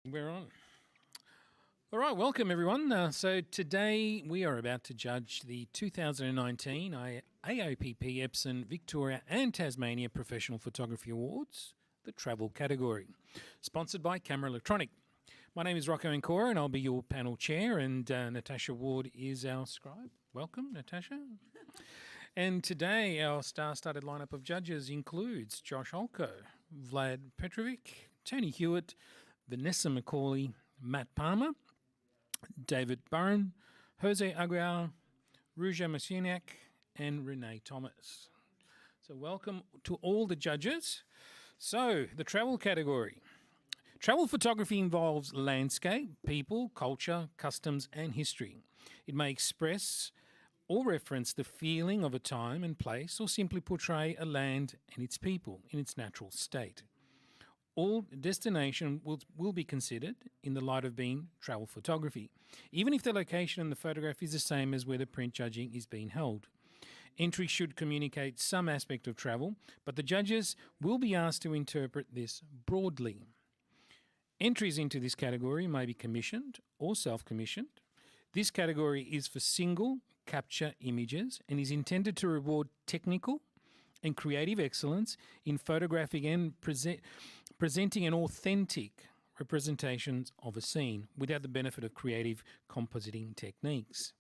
We're on. All right, welcome everyone. So today we are about to judge the 2019 AOPP Epsom Victoria and Tasmania Professional Photography Awards, the travel category, sponsored by Camera Electronic. My name is Rocco Ancora and I'll be your panel chair, and Natasha Ward is our scribe. Welcome, Natasha. And today our star-studded lineup of judges includes Josh Olko, Vlad Petrovic, Tony Hewitt, Vanessa McCauley, Matt Palmer, David Burren, Jose Aguiar, Ruja Masieniak, and Renee Thomas. So welcome to all the judges. So the travel category. Travel photography involves landscape, people, culture, customs, and history. It may express or reference the feeling of a time and place, or simply portray a land and its people in its natural state. All destination will be considered in the light of being travel photography, even if the location in the photograph is the same as where the print judging is being held. Entry should communicate some aspect of travel, but the judges will be asked to interpret this broadly. Entries into this category may be commissioned or self-commissioned. This category is for single capture images and is intended to reward technical and creative excellence in photographing and presenting an authentic representations of a scene without the benefit of creative compositing techniques.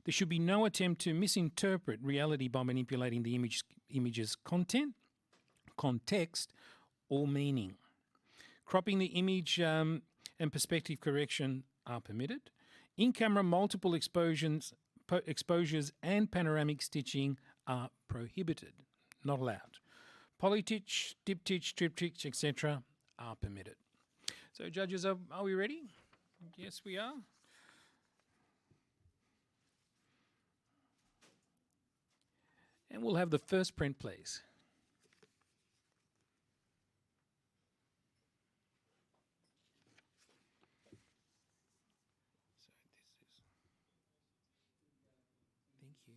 There should be no attempt to misinterpret reality by manipulating the image's content, context, or meaning. Cropping the image and perspective correction are permitted. In-camera multiple exposures and panoramic stitching are prohibited, not allowed. Polytich, diptych, triptych, etc. are permitted. So judges, are we ready? Yes, we are. And we'll have the first print, please. Thank you.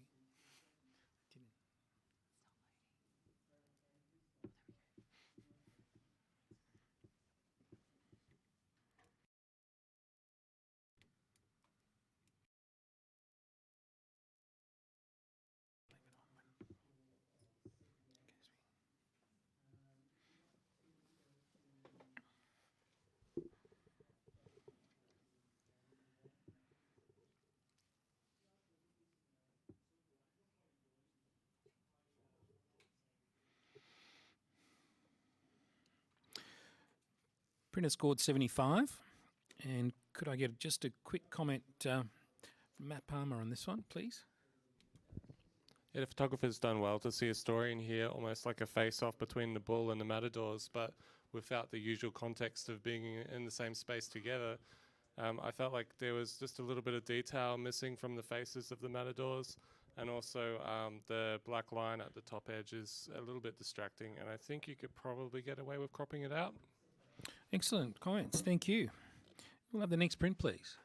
Printer scored 75. And could I get just a quick comment from Matt Palmer on this one, please? Yeah, the photographer's done well to see a story in here, almost like a face-off between the bull and the matadors, but without the usual context of being in the same space together. I felt like there was just a little bit of detail missing from the faces of the matadors, and also the black line at the top edge is a little bit distracting, and I think you could probably get away with cropping it out. Excellent comments. Thank you. We'll have the next print, please.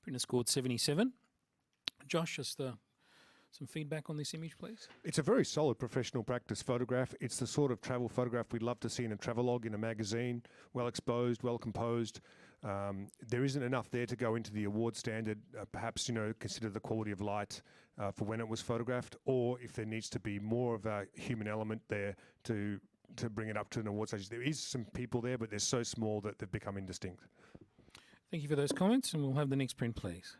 Printer scored 77. Josh, just some feedback on this image, please. It's a very solid professional practice photograph. It's the sort of travel photograph we'd love to see in a travelogue, in a magazine, well exposed, well composed. There isn't enough there to go into the award standard. Perhaps, consider the quality of light for when it was photographed, or if there needs to be more of a human element there to bring it up to an award stage. There is some people there, but they're so small that they've become indistinct. Thank you for those comments, and we'll have the next print, please.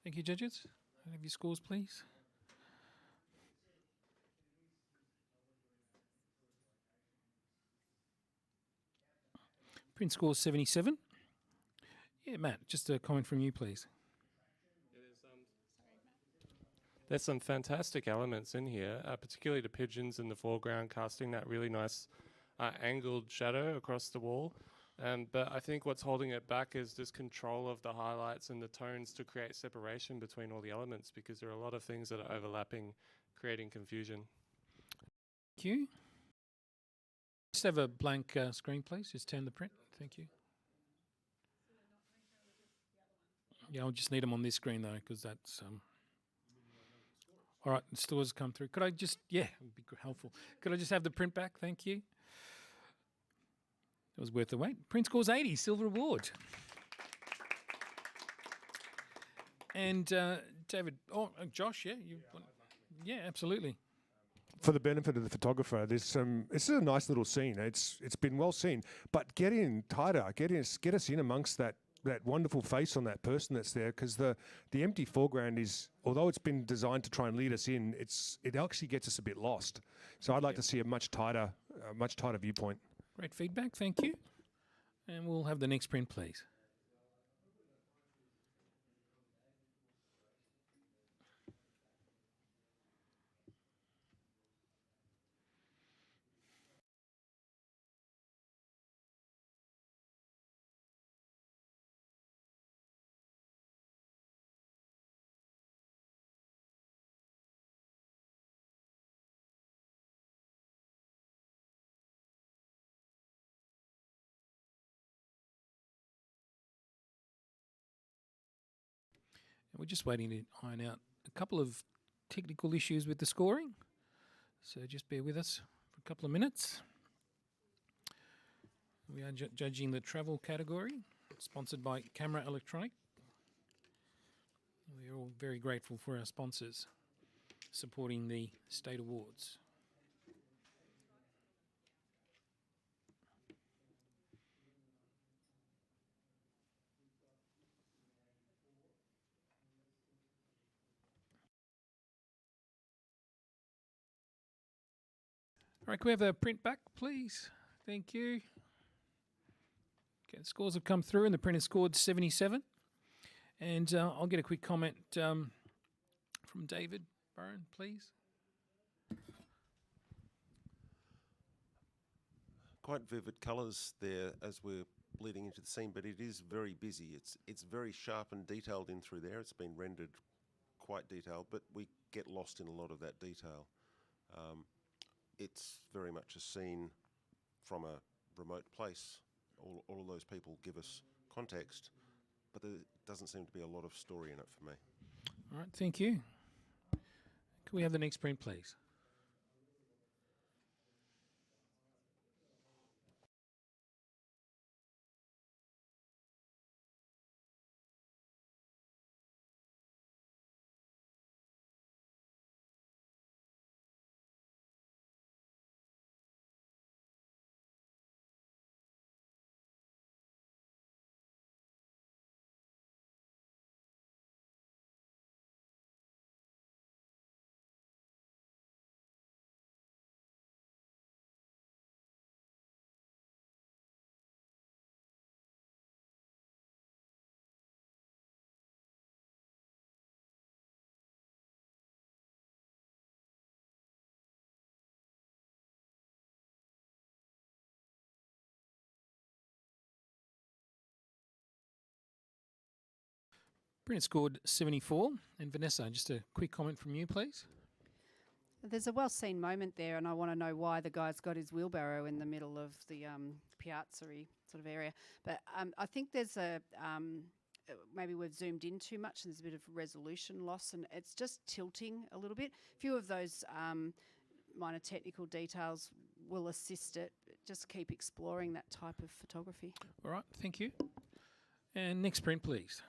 Thank you, judges. Have your scores, please. Print score 77. Yeah, Matt, just a comment from you, please. There's some fantastic elements in here, particularly the pigeons in the foreground casting that really nice angled shadow across the wall. But I think what's holding it back is this control of the highlights and the tones to create separation between all the elements, because there are a lot of things that are overlapping, creating confusion. Thank you. Just have a blank screen, please. Just turn the print. Thank you. Yeah, I'll just need them on this screen, though, because that's... All right, the stores come through. Could I just... Yeah, it would be helpful. Could I just have the print back? Thank you. It was worth the wait. Print scores 80, silver award. And David... Oh, Josh, yeah? Yeah, absolutely. For the benefit of the photographer, there's some. This is a nice little scene. It's been well seen, but get in tighter. Get us in amongst that wonderful face on that person that's there, because the empty foreground is, although it's been designed to try and lead us in, it actually gets us a bit lost. So I'd like to see a much tighter viewpoint. Great feedback. Thank you. And we'll have the next print, please. And we're just waiting to iron out a couple of technical issues with the scoring. So just bear with us for a couple of minutes. We are judging the travel category, sponsored by Camera Electronic. We are all very grateful for our sponsors supporting the State Awards. All right, can we have the print back, please? Thank you. Okay, the scores have come through and the print has scored 77. And I'll get a quick comment from David Burren, please. Quite vivid colours there as we're bleeding into the scene, but it is very busy. It's very sharp and detailed in through there. It's been rendered quite detailed, but we get lost in a lot of that detail. It's very much a scene from a remote place. All of those people give us context, but there doesn't seem to be a lot of story in it for me. All right, thank you. Can we have the next print, please? Print scored 74. And Vanessa, just a quick comment from you, please. There's a well-seen moment there, and I want to know why the guy's got his wheelbarrow in the middle of the piazza-y sort of area. But I think there's maybe we've zoomed in too much and there's a bit of resolution loss, and it's just tilting a little bit. A few of those minor technical details will assist it. Just keep exploring that type of photography. All right, thank you. And next print, please.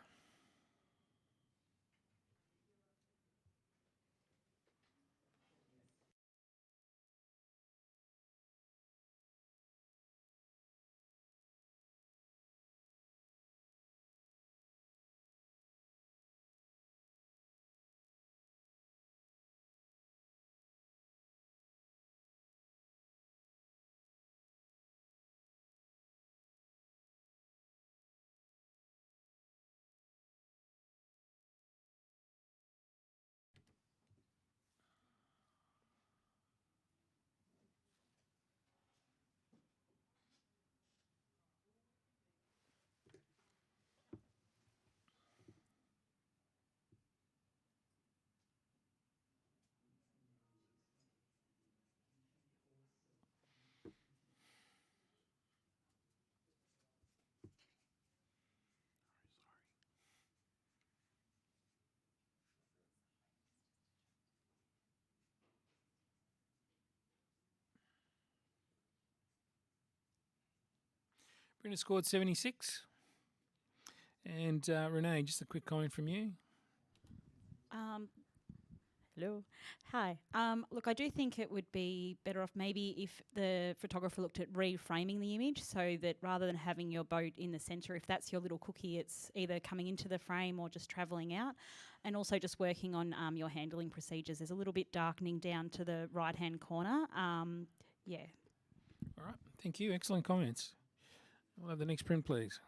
Printer scored 76. And Renee, just a quick comment from you. Hello. Hi. Look, I do think it would be better off maybe if the photographer looked at reframing the image so that rather than having your boat in the centre, if that's your little cookie, it's either coming into the frame or just travelling out. And also just working on your handling procedures. There's a little bit darkening down to the right-hand corner. Yeah. All right, thank you. Excellent comments. We'll have the next print, please.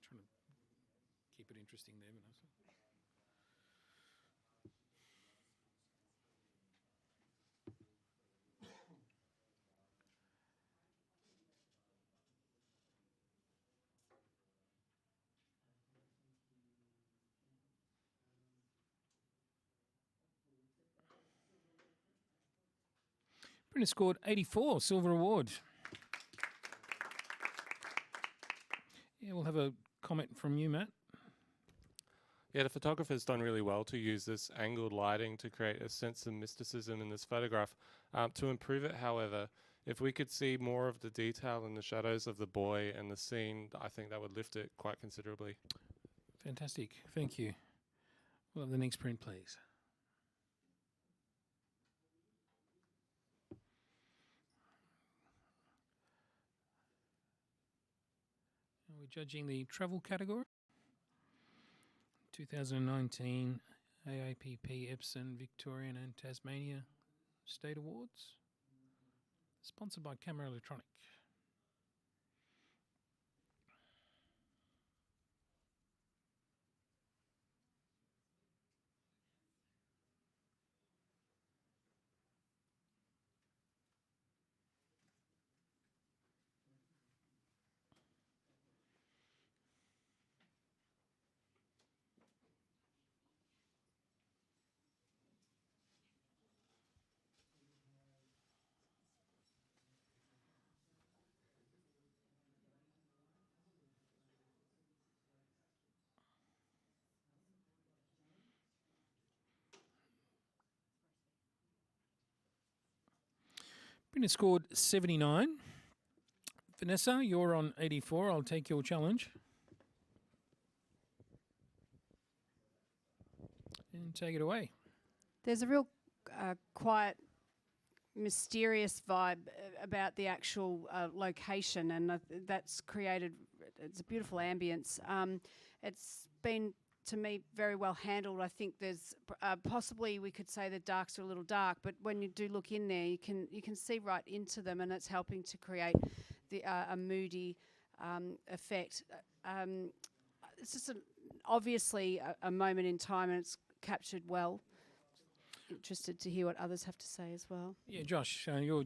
Trying to keep it interesting there, Vanessa. Printer scored 84, silver award. Yeah, we'll have a comment from you, Matt. Yeah, the photographer's done really well to use this angled lighting to create a sense of mysticism in this photograph. To improve it, however, if we could see more of the detail in the shadows of the boy and the scene, I think that would lift it quite considerably. Fantastic, thank you. We'll have the next print, please. We're judging the travel category. 2019 AAPP Epsom Victorian and Tasmania State Awards. Sponsored by Camera Electronic. Printer scored 79. Vanessa, you're on 84. I'll take your challenge. And take it away. There's a real quiet, mysterious vibe about the actual location, and that's created. It's a beautiful ambience. It's been, to me, very well handled. I think there's possibly we could say the darks are a little dark, but when you do look in there, you can see right into them, and it's helping to create the a moody effect. It's just obviously a moment in time, and it's captured well. Interested to hear what others have to say as well. Yeah, Josh, you're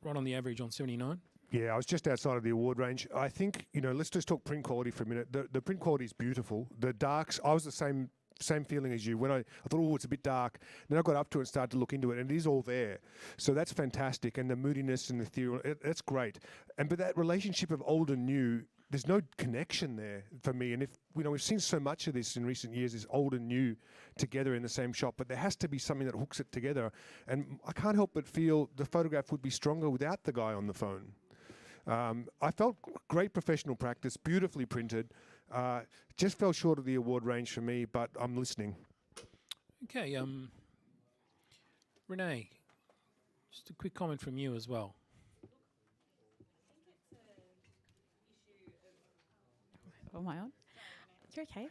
right on the average on 79. Yeah, I was just outside of the award range. I think, let's just talk print quality for a minute. The print quality is beautiful. The darks, I was the same feeling as you. When I thought, oh, it's a bit dark. Then I got up to it and started to look into it, and it is all there. So that's fantastic. And the moodiness and the ethereal, that's great. But that relationship of old and new, there's no connection there for me. And if we've seen so much of this in recent years, is old and new together in the same shot, but there has to be something that hooks it together. And I can't help but feel the photograph would be stronger without the guy on the phone. I felt great professional practice, beautifully printed. Just fell short of the award range for me, but I'm listening. Okay, Renee, just a quick comment from you as well. Oh, am I on? You're okay.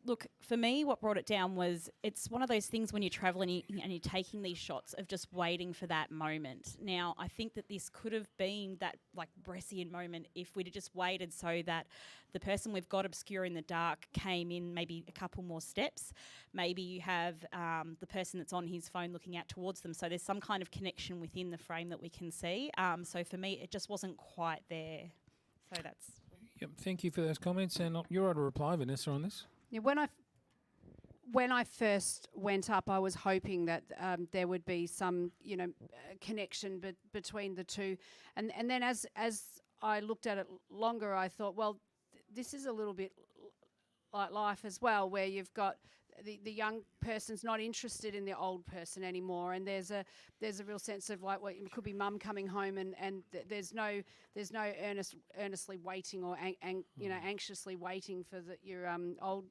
Look, for me, what brought it down was it's one of those things when you travel and you're taking these shots of just waiting for that moment. Now, I think that this could have been that like Brescian moment if we'd have just waited so that the person we've got obscure in the dark came in maybe a couple more steps. Maybe you have the person that's on his phone looking out towards them. So there's some kind of connection within the frame that we can see. So for me, it just wasn't quite there. So that's... Yep, thank you for those comments. And you're on a reply, Vanessa, on this. Yeah, when I first went up, I was hoping that there would be some, connection between the two, and then as I looked at it longer, I thought, well, this is a little bit like life as well, where you've got the young person's not interested in the old person anymore, and there's a real sense of like, well, it could be mum coming home, and there's no earnestly waiting or anxiously waiting for your old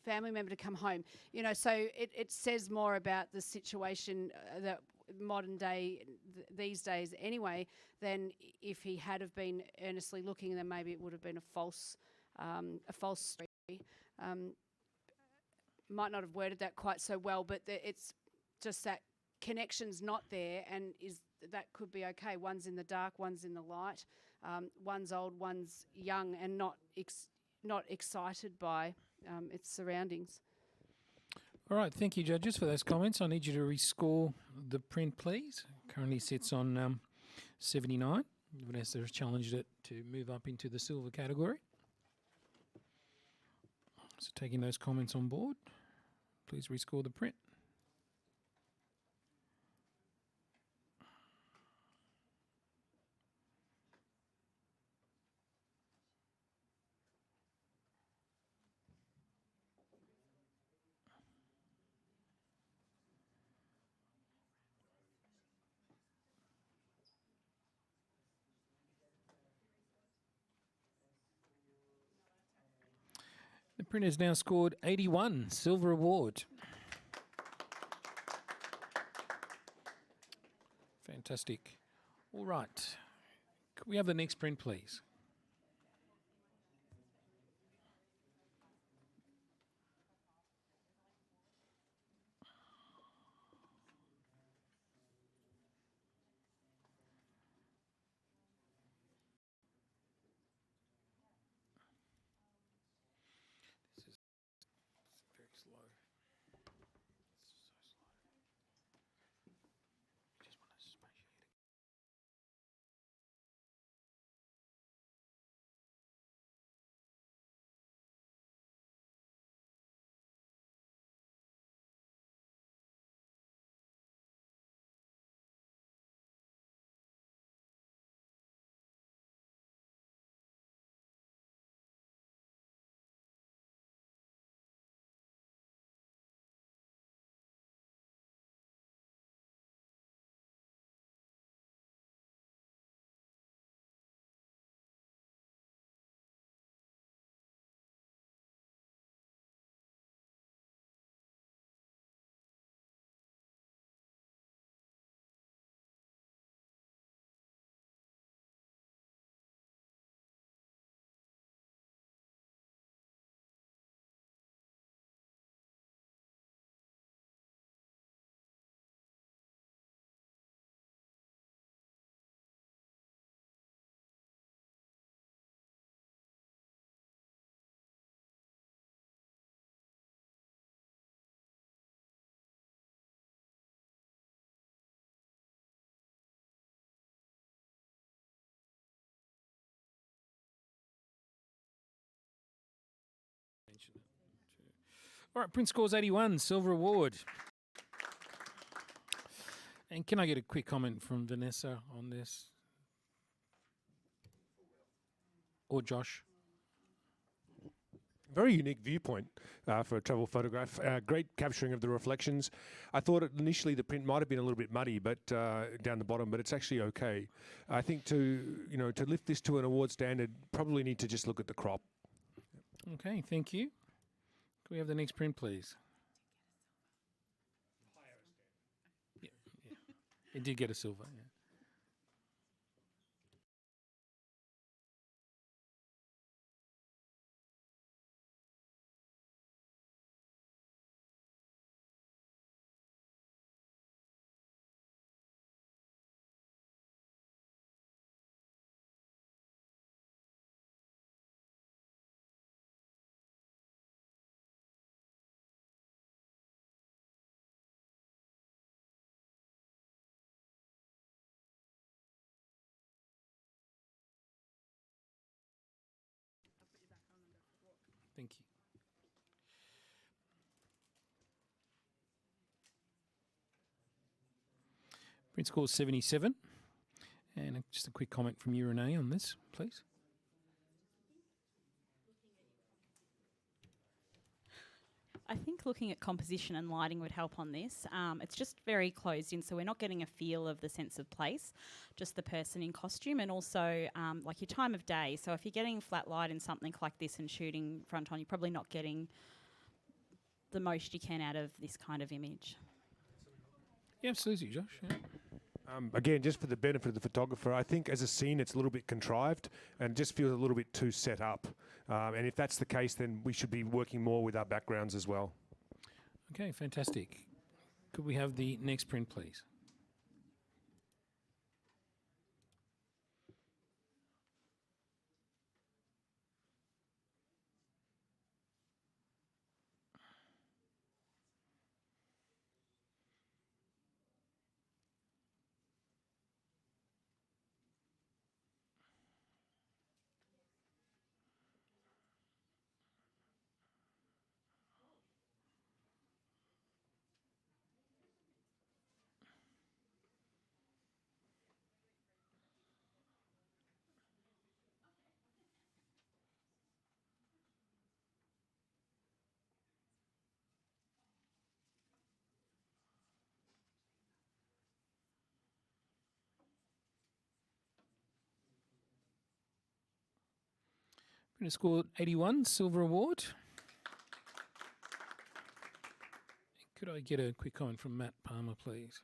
family member to come home. So it says more about the situation that modern day these days anyway than if he had have been earnestly looking, then maybe it would have been a false story. Might not have worded that quite so well, but it's just that connection's not there, and that could be okay. One's in the dark, one's in the light. One's old, one's young, and not excited by its surroundings. All right, thank you, judges, for those comments. I need you to rescore the print, please. Currently sits on 79. Vanessa has challenged it to move up into the silver category. So taking those comments on board, please rescore the print. The print has now scored 81, silver award. Fantastic. All right. Could we have the next print, please? This is very slow. It's so slow. Just want to spatiate it. Mention it. All right, print scores 81, silver award. And can I get a quick comment from Vanessa on this? Or Josh? Very unique viewpoint for a travel photograph. Great capturing of the reflections. I thought initially the print might have been a little bit muddy, but down the bottom, but it's actually okay. I think to lift this to an award standard, probably need to just look at the crop. Okay, thank you. Can we have the next print, please? Yeah, yeah. It did get a silver, yeah. Thank you. Print score 77. And just a quick comment from you, Renee, on this, please. I think looking at composition and lighting would help on this. It's just very closed in, so we're not getting a feel of the sense of place, just the person in costume, and also like your time of day. So if you're getting flat light in something like this and shooting front on, you're probably not getting the most you can out of this kind of image. Yeah, absolutely, Josh. Yeah. Again, just for the benefit of the photographer, I think as a scene it's a little bit contrived and just feels a little bit too set up. And if that's the case, then we should be working more with our backgrounds as well. Okay, fantastic. Could we have the next print, please? Print score 81, Silver Award. Could I get a quick comment from Matt Palmer, please?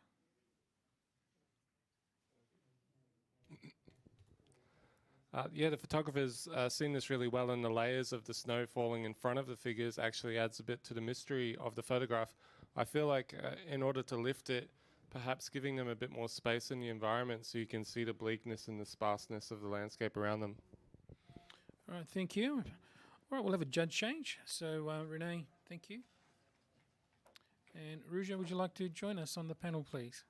Yeah, the photographer's seen this really well, and the layers of the snow falling in front of the figures actually adds a bit to the mystery of the photograph. I feel like in order to lift it, perhaps giving them a bit more space in the environment so you can see the bleakness and the sparseness of the landscape around them. All right, thank you. All right, we'll have a judge change. So, Renee, thank you. And Ruja, would you like to join us on the panel, please?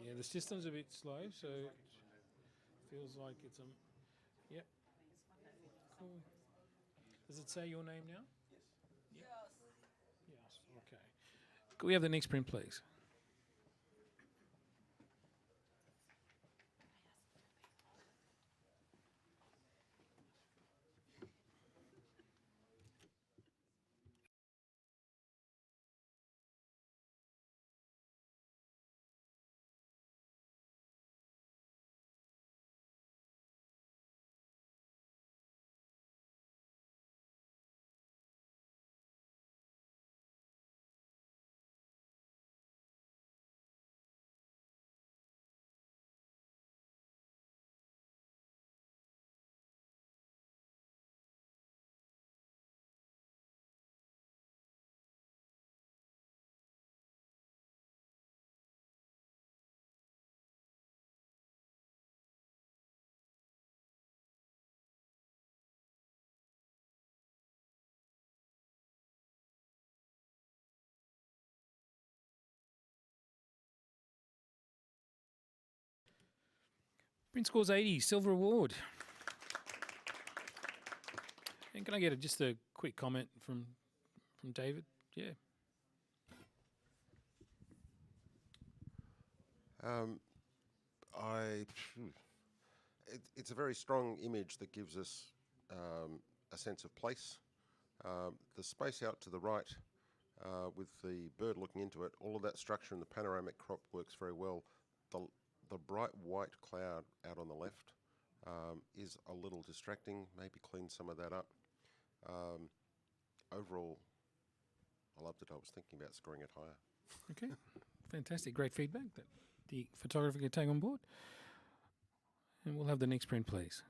Yeah, the system's a bit slow, so it feels like it's yep. Cool. Does it say your name now? Yes. Yes. Okay. Could we have the next print, please? Print scores 80, Silver Award. And can I get just a quick comment from David? Yeah. I it's a very strong image that gives us a sense of place. The space out to the right with the bird looking into it, all of that structure in the panoramic crop works very well. The bright white cloud out on the left is a little distracting. Maybe clean some of that up. Overall, I loved it. I was thinking about scoring it higher. Okay. Fantastic. Great feedback that the photographer can take on board. And we'll have the next print, please.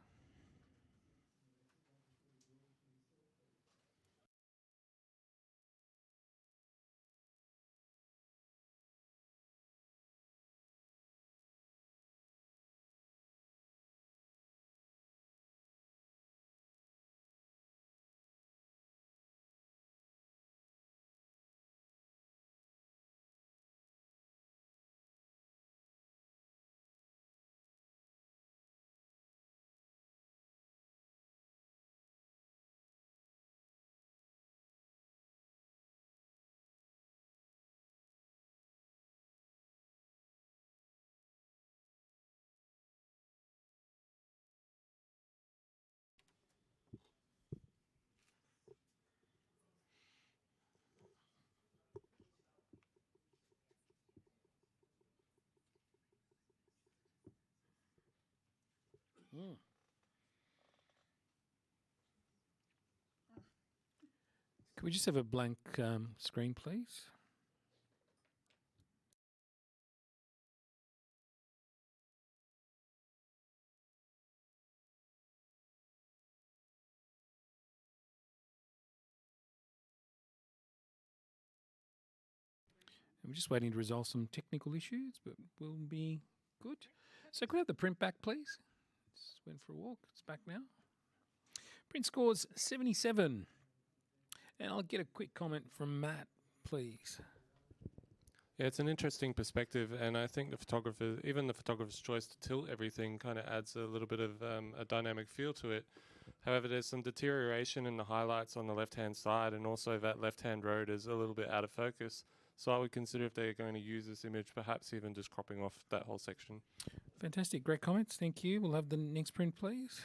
Mm. Can we just have a blank screen, please? And we're just waiting to resolve some technical issues, but we'll be good. So could I have the print back, please? Just went for a walk. It's back now. Print scores 77. And I'll get a quick comment from Matt, please. Yeah, it's an interesting perspective, and I think even the photographer's choice to tilt everything kind of adds a little bit of a dynamic feel to it. However, there's some deterioration in the highlights on the left-hand side, and also that left-hand road is a little bit out of focus. So I would consider, if they're going to use this image, perhaps even just cropping off that whole section. Fantastic. Great comments. Thank you. We'll have the next print, please.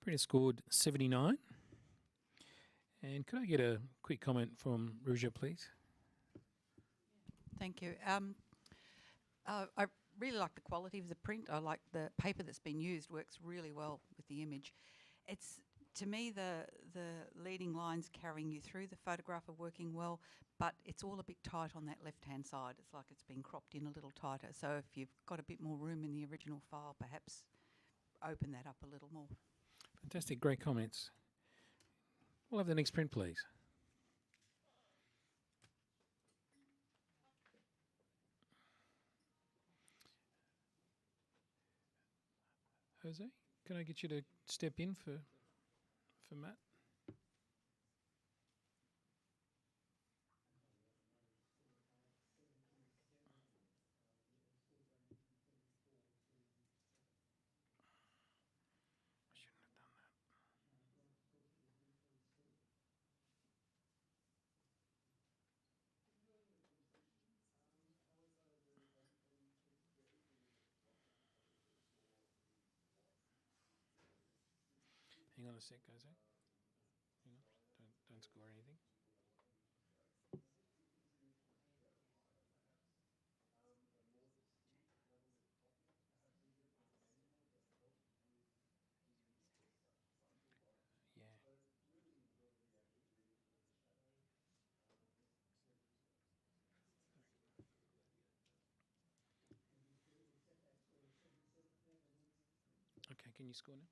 Printer scored 79. And could I get a quick comment from Ruja, please? Thank you. I really like the quality of the print. I like the paper that's been used, works really well with the image. It's, to me, the leading lines carrying you through the photograph are working well, but it's all a bit tight on that left-hand side. It's like it's been cropped in a little tighter. So if you've got a bit more room in the original file, perhaps open that up a little more. Fantastic. Great comments. We'll have the next print, please. Jose, can I get you to step in for Matt? I shouldn't have done that. Hang on a sec, Jose. Hang on. Don't score anything. Yeah. Okay, can you score now?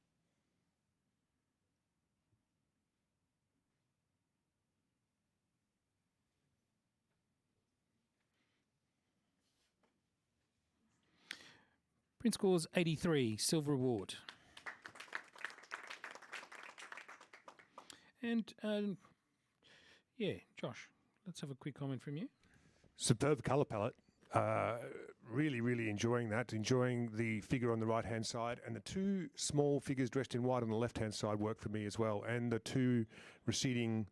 Print scores 83, silver award. And yeah, Josh, let's have a quick comment from you. Superb colour palette. Really, really enjoying that. Enjoying the figure on the right-hand side, and the two small figures dressed in white on the left-hand side work for me as well, and the two receding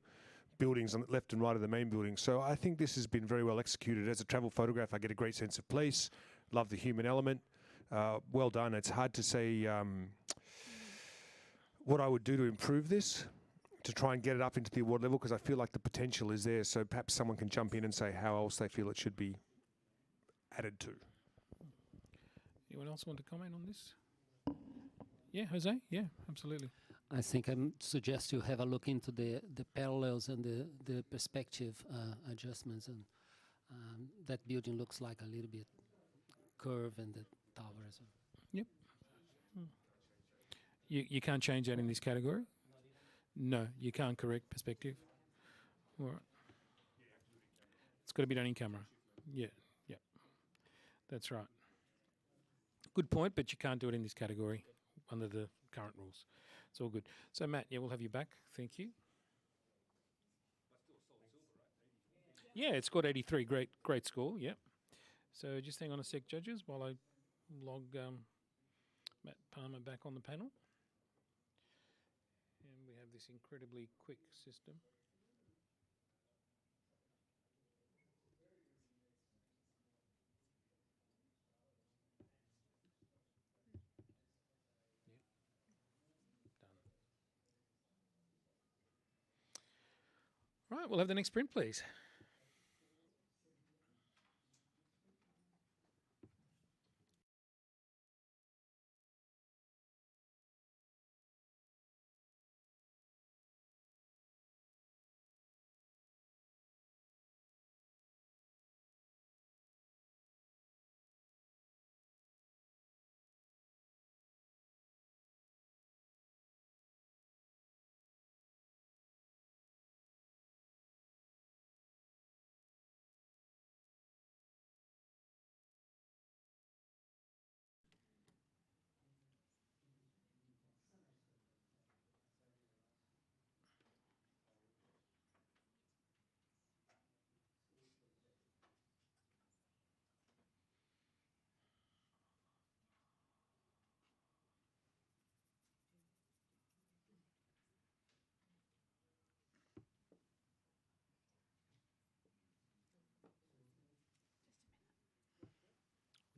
buildings on the left and right of the main building. So I think this has been very well executed. As a travel photograph, I get a great sense of place. Love the human element. Well done. It's hard to say what I would do to improve this, to try and get it up into the award level, because I feel like the potential is there. So perhaps someone can jump in and say how else they feel it should be added to. Anyone else want to comment on this? Yeah, Jose? Yeah, absolutely. I think I suggest you have a look into the parallels and the perspective adjustments, and that building looks like a little bit curved, and the tower as well. Yep. You can't change that in this category? No, you can't correct perspective. All right. It's got to be done in camera. Yeah, yeah, that's right. Good point, but you can't do it in this category under the current rules. It's all good. So Matt, yeah, we'll have you back. Thank you. Yeah, it's got 83. Great score. Yep. So just hang on a sec, judges, while I log Matt Palmer back on the panel. And we have this incredibly quick system. Done. Right, we'll have the next print, please.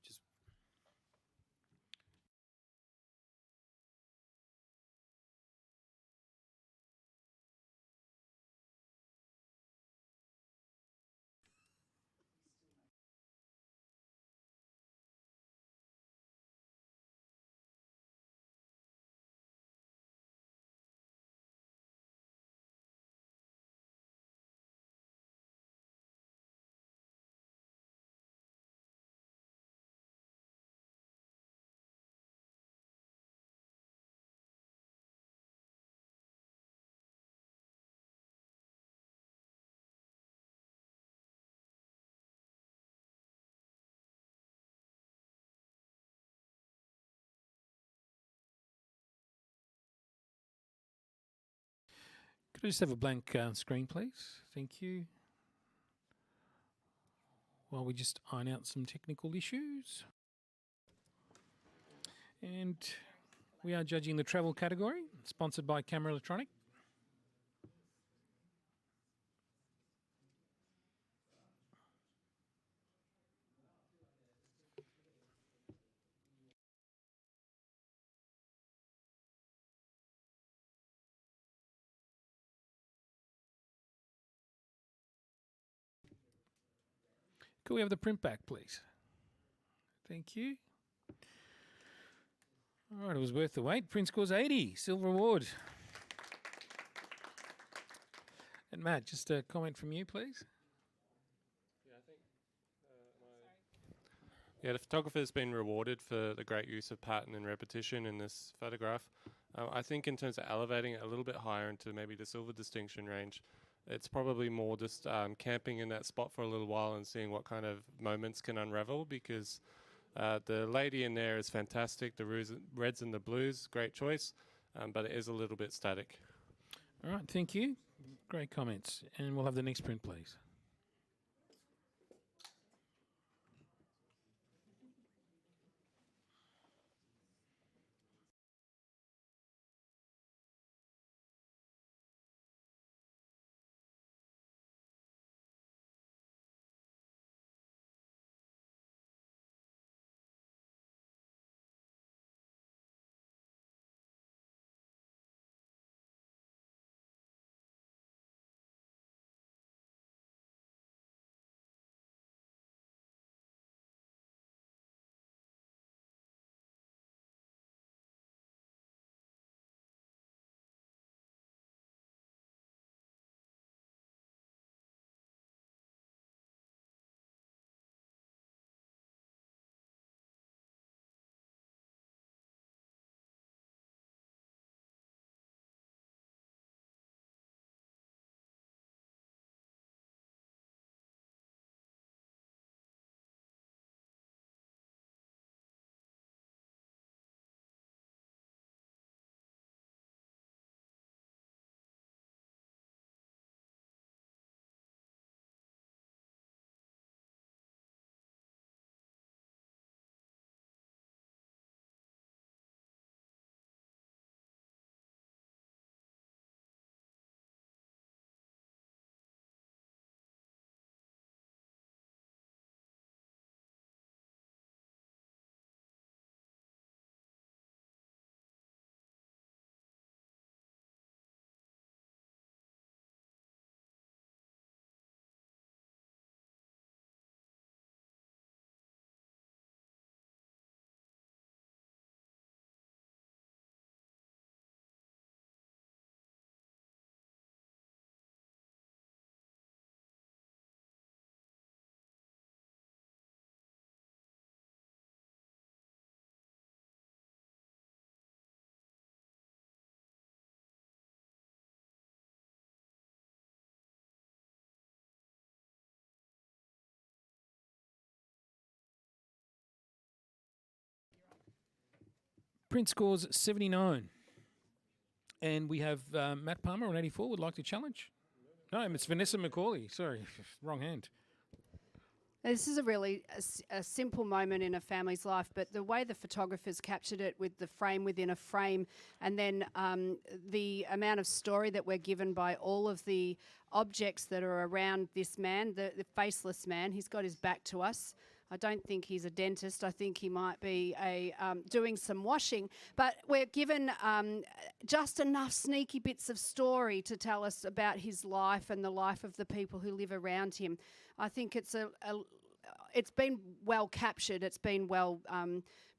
Just could I just have a blank screen, please? Thank you. While we just iron out some technical issues. And we are judging the travel category, sponsored by Camera Electronic. Could we have the print back, please? Thank you. All right, it was worth the wait. Print scores 80, silver award. And Matt, just a comment from you, please. Yeah, the photographer's been rewarded for the great use of pattern and repetition in this photograph. I think in terms of elevating it a little bit higher into maybe the silver distinction range, it's probably more just camping in that spot for a little while and seeing what kind of moments can unravel, because the lady in there is fantastic. The reds and the blues, great choice, but it is a little bit static. All right, thank you. Great comments. And we'll have the next print, please. Print scores 79. And we have Matt Palmer on 84 would like to challenge. No, it's Vanessa McCauley. Sorry, wrong hand. This is a really a simple moment in a family's life, but the way the photographers captured it with the frame within a frame, and then the amount of story that we're given by all of the objects that are around this man, the faceless man. He's got his back to us. I don't think he's a dentist. I think he might be doing some washing. But we're given just enough sneaky bits of story to tell us about his life and the life of the people who live around him. I think it's it's been well captured. It's been well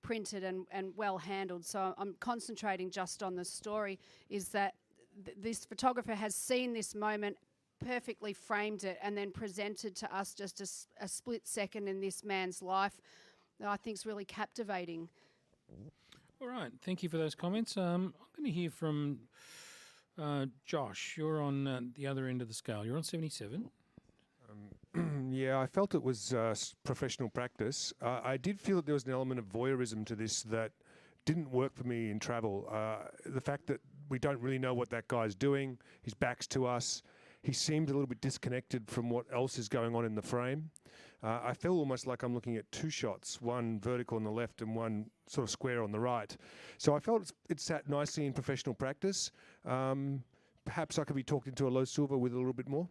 printed and well handled. So I'm concentrating just on the story. Is that this photographer has seen this moment, perfectly framed it, and then presented to us just a split second in this man's life that I think is really captivating. All right, thank you for those comments. I'm going to hear from Josh. You're on the other end of the scale. You're on 77. Yeah, I felt it was professional practice. I did feel that there was an element of voyeurism to this that didn't work for me in travel. The fact that we don't really know what that guy's doing, his back's to us, he seemed a little bit disconnected from what else is going on in the frame. I feel almost like I'm looking at two shots, one vertical on the left and one sort of square on the right. So I felt it sat nicely in professional practice. Perhaps I could be talked into a low silver with a little bit more.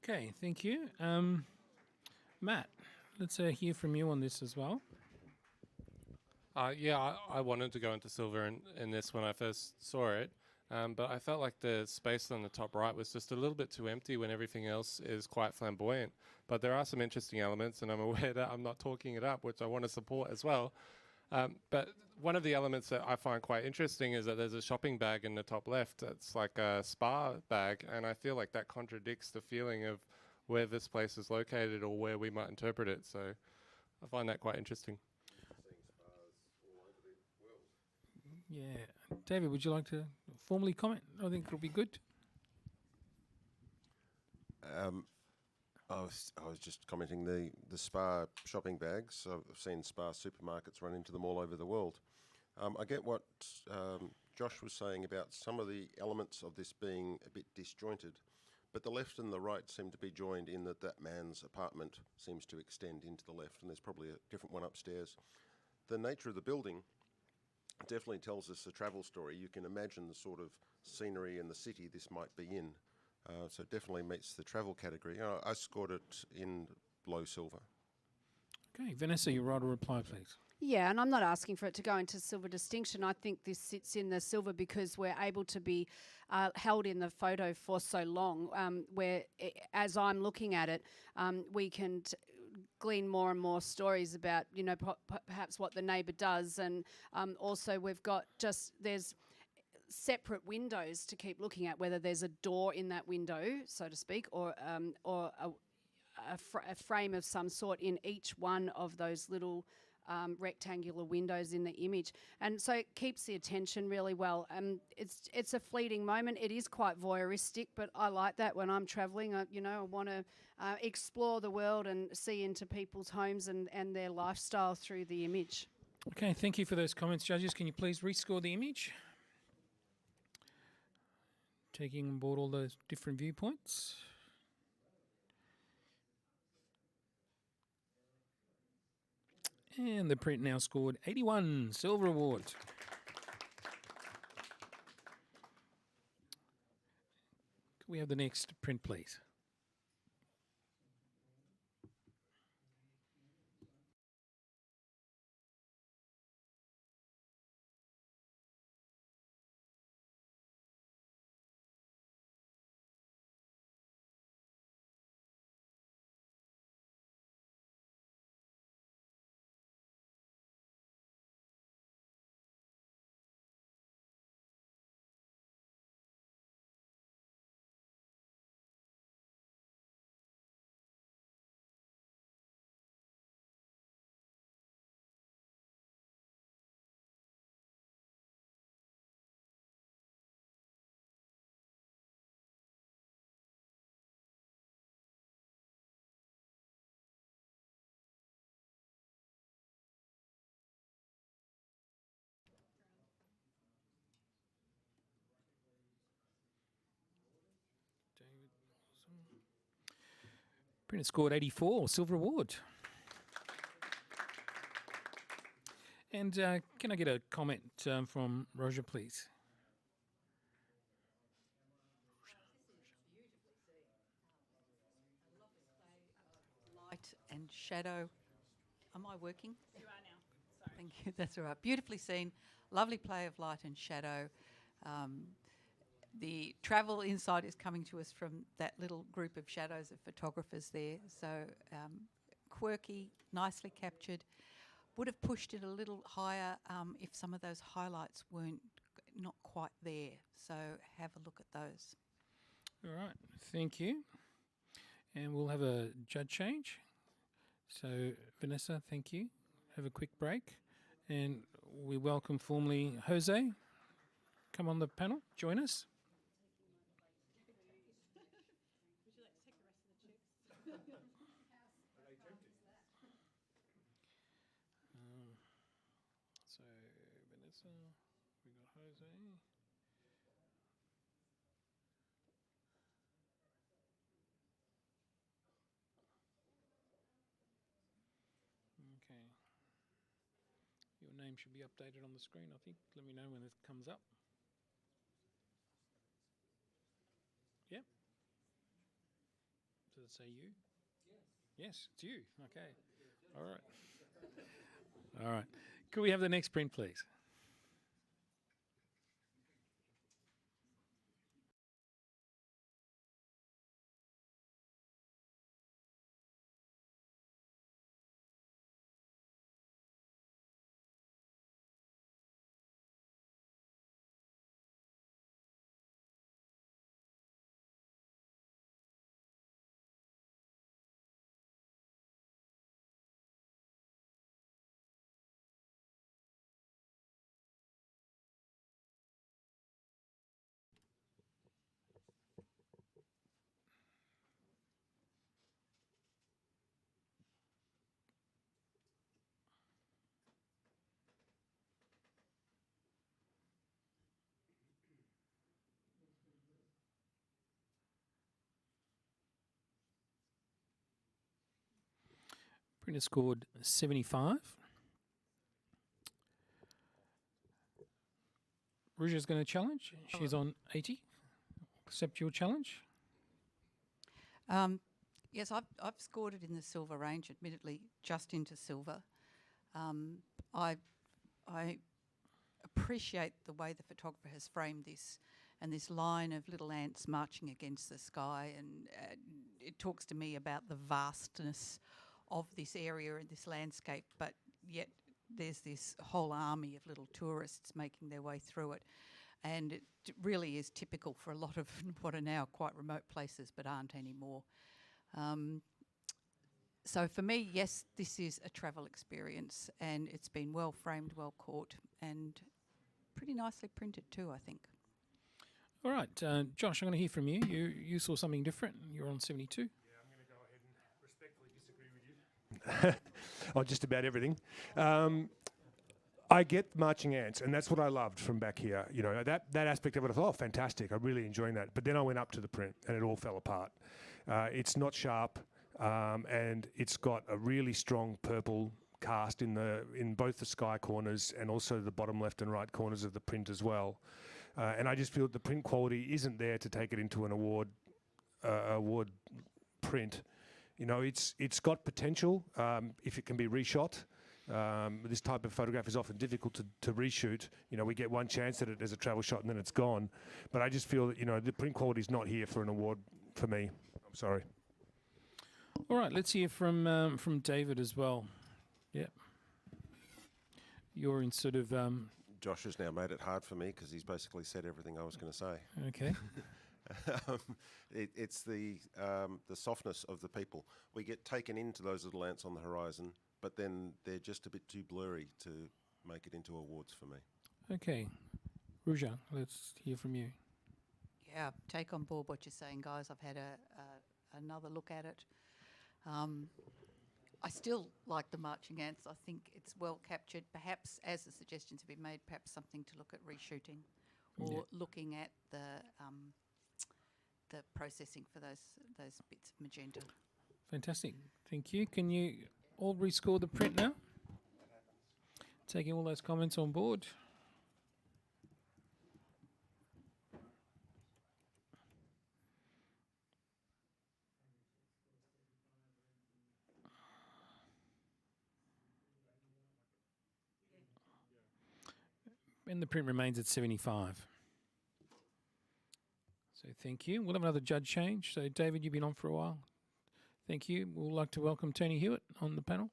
Okay, thank you. Matt, let's hear from you on this as well. Yeah, I wanted to go into silver in this when I first saw it, but I felt like the space on the top right was just a little bit too empty when everything else is quite flamboyant. But there are some interesting elements, and I'm aware that I'm not talking it up, which I want to support as well. But one of the elements that I find quite interesting is that there's a shopping bag in the top left. It's like a spa bag, and I feel like that contradicts the feeling of where this place is located or where we might interpret it. So I find that quite interesting. Yeah. David, would you like to formally comment? I think it'll be good. I was just commenting the spa shopping bags. I've seen spa supermarkets run into them all over the world. I get what Josh was saying about some of the elements of this being a bit disjointed, but the left and the right seem to be joined in that man's apartment seems to extend into the left, and there's probably a different one upstairs. The nature of the building definitely tells us a travel story. You can imagine the sort of scenery and the city this might be in. So it definitely meets the travel category. I scored it in low silver. Okay, Vanessa, you write a reply, please. Yeah, and I'm not asking for it to go into silver distinction. I think this sits in the silver because we're able to be held in the photo for so long, where as I'm looking at it, we can glean more and more stories about, perhaps what the neighbour does. And also we've got there's separate windows to keep looking at, whether there's a door in that window, so to speak, or a frame of some sort in each one of those little rectangular windows in the image. And so it keeps the attention really well. It's a fleeting moment. It is quite voyeuristic, but I like that when I'm travelling. I want to explore the world and see into people's homes and their lifestyle through the image. Okay, thank you for those comments, judges. Can you please rescore the image? Taking on board all those different viewpoints. And the print now scored 81 silver awards. Could we have the next print, please? Printer scored 84, silver award. And can I get a comment from Roger, please? Light and shadow. Am I working? You are now. Sorry. Thank you. That's all right. Beautifully seen. Lovely play of light and shadow. The travel insight is coming to us from that little group of shadows of photographers there. So quirky, nicely captured. Would have pushed it a little higher if some of those highlights weren't not quite there. So have a look at those. All right, thank you. And we'll have a judge change. So, Vanessa, thank you. Have a quick break. And we welcome formally Jose. Come on the panel, join us. So, Vanessa, we got Jose. Okay. Your name should be updated on the screen, I think. Let me know when it comes up. Yep. Does it say you? Yes, it's you. Okay. All right. All right. Could we have the next print, please? Printer scored 75. Ruja's going to challenge. She's on 80. Accept your challenge. Yes, I've scored it in the silver range, admittedly just into silver. I appreciate the way the photographer has framed this and this line of little ants marching against the sky, and it talks to me about the vastness of this area and this landscape, but yet there's this whole army of little tourists making their way through it. And it really is typical for a lot of what are now quite remote places but aren't anymore. So for me, yes, this is a travel experience, and it's been well framed, well caught, and pretty nicely printed too, I think. All right, Josh, I'm going to hear from you. You saw something different. You're on 72. Yeah, I'm going to go ahead and respectfully disagree with you. On just about everything. I get marching ants, and that's what I loved from back here. You know, that aspect of it, I thought, oh, fantastic. I'm really enjoying that. But then I went up to the print, and it all fell apart. It's not sharp, and it's got a really strong purple cast in both the sky corners and also the bottom left and right corners of the print as well. And I just feel that the print quality isn't there to take it into an award print. You know, it's got potential if it can be reshot. This type of photograph is often difficult to reshoot. You know, we get one chance at it as a travel shot and then it's gone. But I just feel that, you know, the print quality is not here for an award for me. I'm sorry. All right, let's hear from David as well. Yeah. You're in sort of... Josh has now made it hard for me because he's basically said everything I was going to say. Okay. It's the softness of the people. We get taken into those little ants on the horizon, but then they're just a bit too blurry to make it into awards for me. Okay. Ruja, let's hear from you. Yeah, take on board what you're saying, guys. I've had another look at it. I still like the marching ants. I think it's well captured. Perhaps, as the suggestions have been made, perhaps something to look at reshooting or looking at the processing for those bits of magenta. Fantastic. Thank you. Can you all rescore the print now? Taking all those comments on board. And the print remains at 75. So thank you. We'll have another judge change. So David, you've been on for a while. Thank you. We'd like to welcome Tony Hewitt on the panel.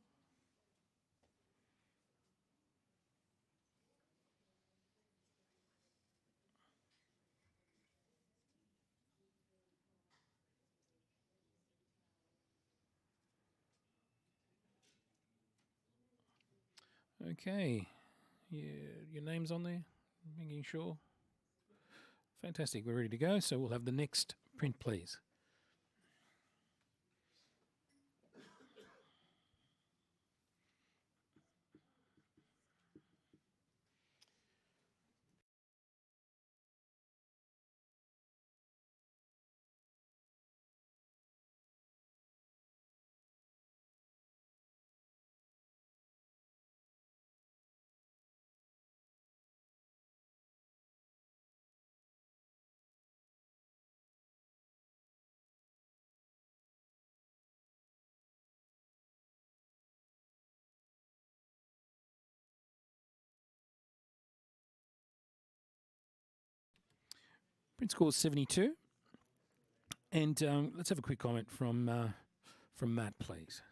Okay. Yeah, your name's on there, making sure. Fantastic. We're ready to go. So we'll have the next print, please. Print score is 72. And let's have a quick comment from Matt, please.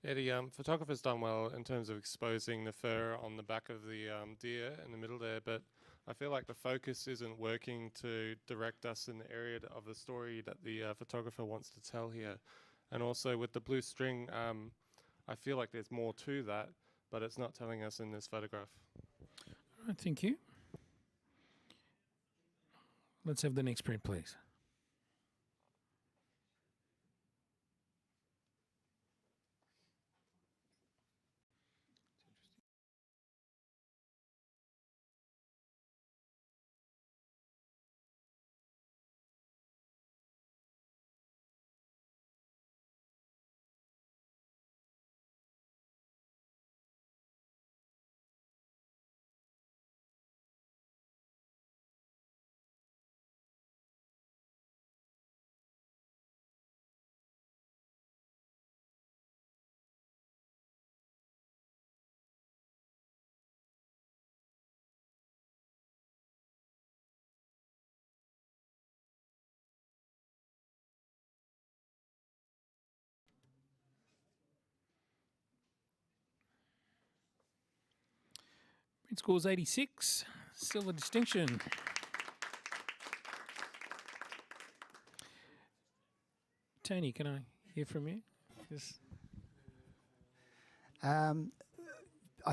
Yeah, the photographer's done well in terms of exposing the fur on the back of the deer in the middle there, but I feel like the focus isn't working to direct us in the area of the story that the photographer wants to tell here. And also with the blue string, I feel like there's more to that, but it's not telling us in this photograph. All right, thank you. Let's have the next print, please. Print score is 86. Silver distinction. Tony, can I hear from you? Yes. I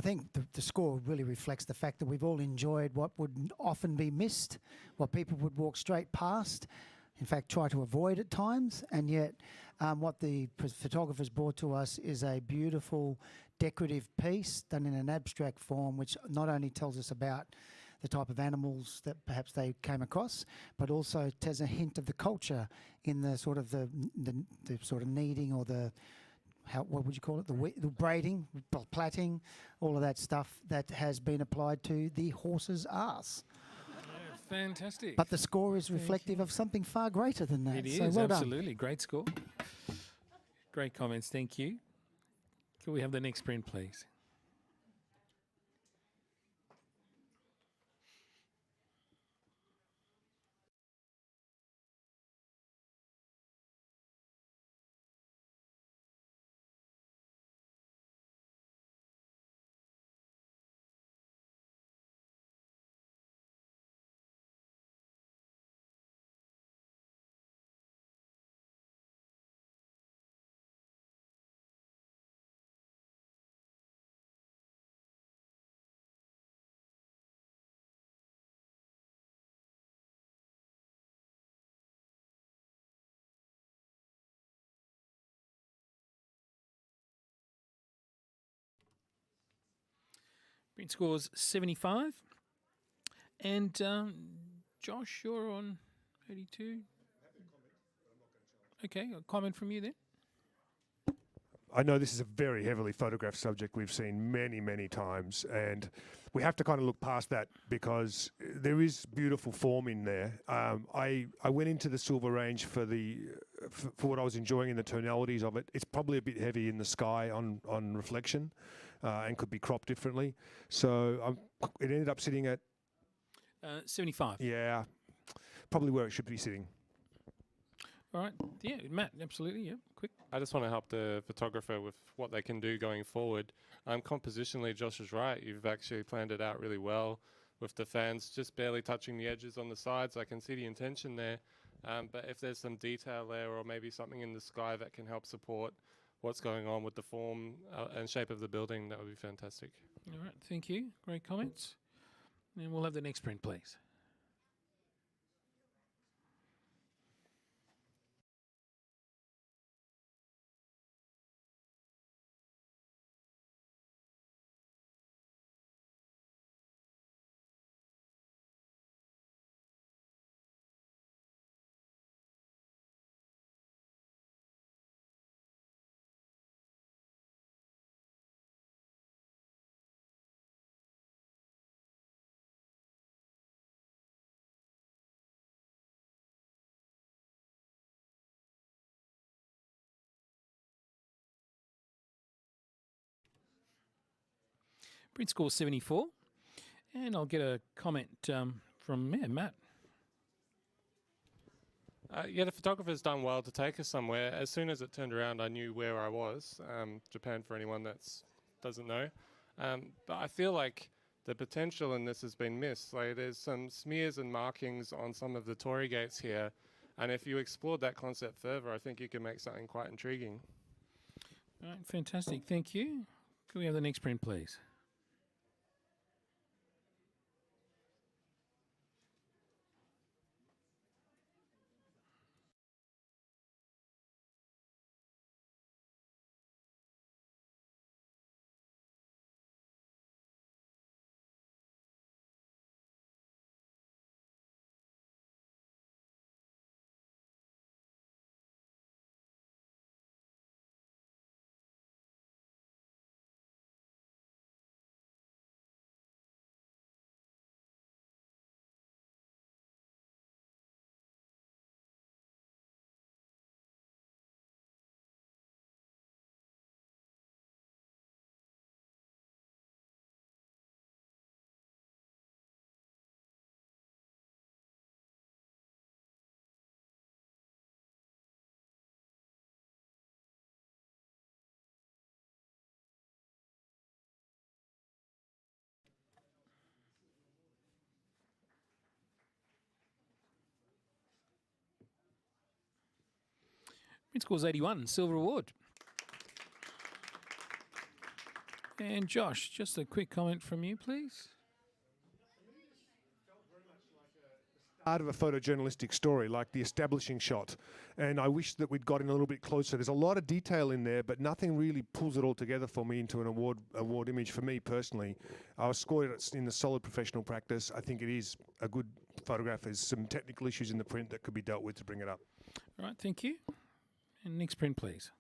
think the score really reflects the fact that we've all enjoyed what would often be missed, what people would walk straight past, in fact try to avoid at times, and yet what the photographers brought to us is a beautiful decorative piece done in an abstract form, which not only tells us about the type of animals that perhaps they came across, but also tells a hint of the culture in the sort of the sort of kneading or the what would you call it? The braiding, plaiting, all of that stuff that has been applied to the horse's arse. Yeah, fantastic. But the score is reflective of something far greater than that. It so is, well absolutely. Great score. Great comments, thank you. Can we have the next print, please? Print scores 75. And Josh, you're on 82. Okay, a comment from you then. I know this is a very heavily photographed subject we've seen many, many times, and we have to kind of look past that because there is beautiful form in there. I went into the silver range for what I was enjoying in the tonalities of it. It's probably a bit heavy in the sky on reflection, and could be cropped differently. So it ended up sitting at 75. yeah, probably where it should be sitting. All right. Yeah, Matt, absolutely. Yeah, quick. I just want to help the photographer with what they can do going forward. Compositionally, Josh is right. You've actually planned it out really well with the fans just barely touching the edges on the sides. I can see the intention there. But if there's some detail there or maybe something in the sky that can help support what's going on with the form and shape of the building, that would be fantastic. All right. Thank you. Great comments. And we'll have the next print, please. Print score 74. And I'll get a comment from Matt. Yeah, the photographer's done well to take us somewhere. As soon as it turned around, I knew where I was. Japan, for anyone that doesn't know. But I feel like the potential in this has been missed. Like, there's some smears and markings on some of the torii gates here. And if you explored that concept further, I think you can make something quite intriguing. All right, fantastic. Thank you. Can we have the next print, please? Print score's 81, silver award. And Josh, just a quick comment from you, please. Part of a photojournalistic story, like the establishing shot, and I wish that we'd got in a little bit closer. There's a lot of detail in there, but nothing really pulls it all together for me into an award image. For me personally, I was scored it in the solid professional practice. I think it is a good photograph. There's some technical issues in the print that could be dealt with to bring it up. All right, thank you. And next print, please.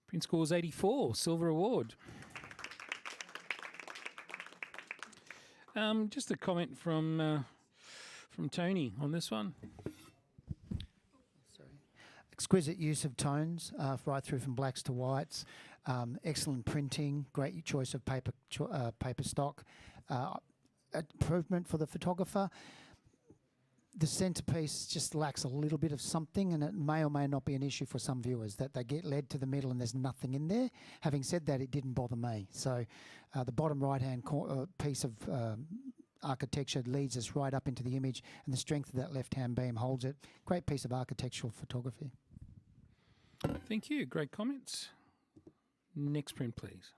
Print score's 84, silver award. Just a comment from Tony on this one. Sorry. exquisite use of tones, right through from blacks to whites. Excellent printing, great choice of paper stock. Improvement for the photographer. The centerpiece just lacks a little bit of something, and it may or may not be an issue for some viewers that they get led to the middle and there's nothing in there. Having said that, it didn't bother me. So the bottom right-hand piece of architecture leads us right up into the image, and the strength of that left-hand beam holds it. Great piece of architectural photography. Thank you. Great comments. Next print, please.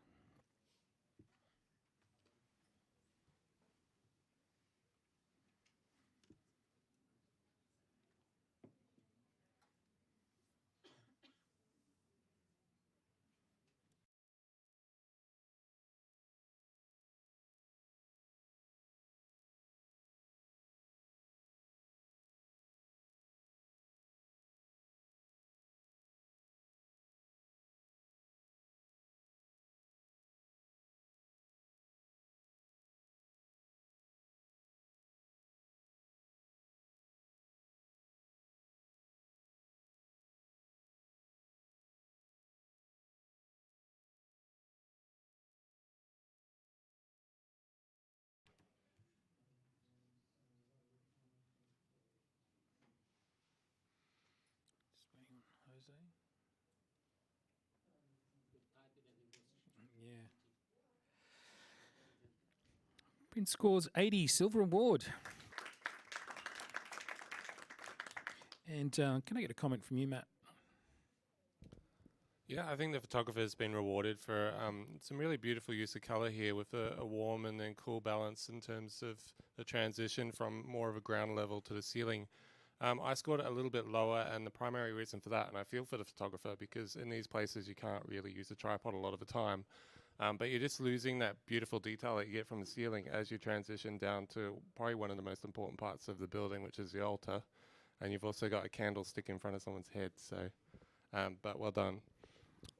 Just waiting on Jose. Yeah. Print scores 80, silver award. And can I get a comment from you, Matt? Yeah, I think the photographer has been rewarded for some really beautiful use of colour here with a warm and then cool balance in terms of the transition from more of a ground level to the ceiling. I scored it a little bit lower, and the primary reason for that, and I feel for the photographer because in these places you can't really use a tripod a lot of the time, but you're just losing that beautiful detail that you get from the ceiling as you transition down to probably one of the most important parts of the building, which is the altar, and you've also got a candlestick in front of someone's head, so, but well done.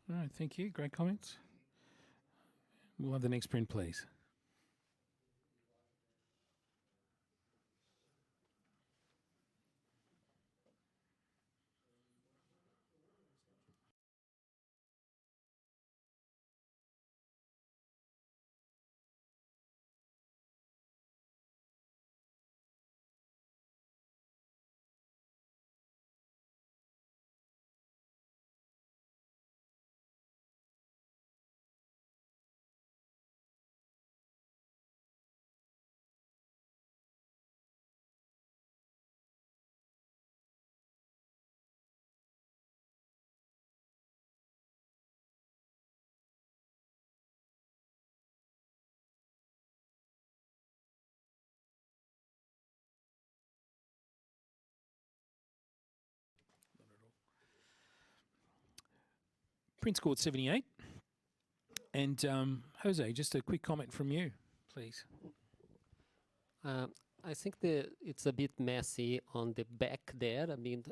All right, thank you. Great comments. We'll have the next print, please. Print scored 78. And Jose, just a quick comment from you, please. I think it's a bit messy on the back there. I mean,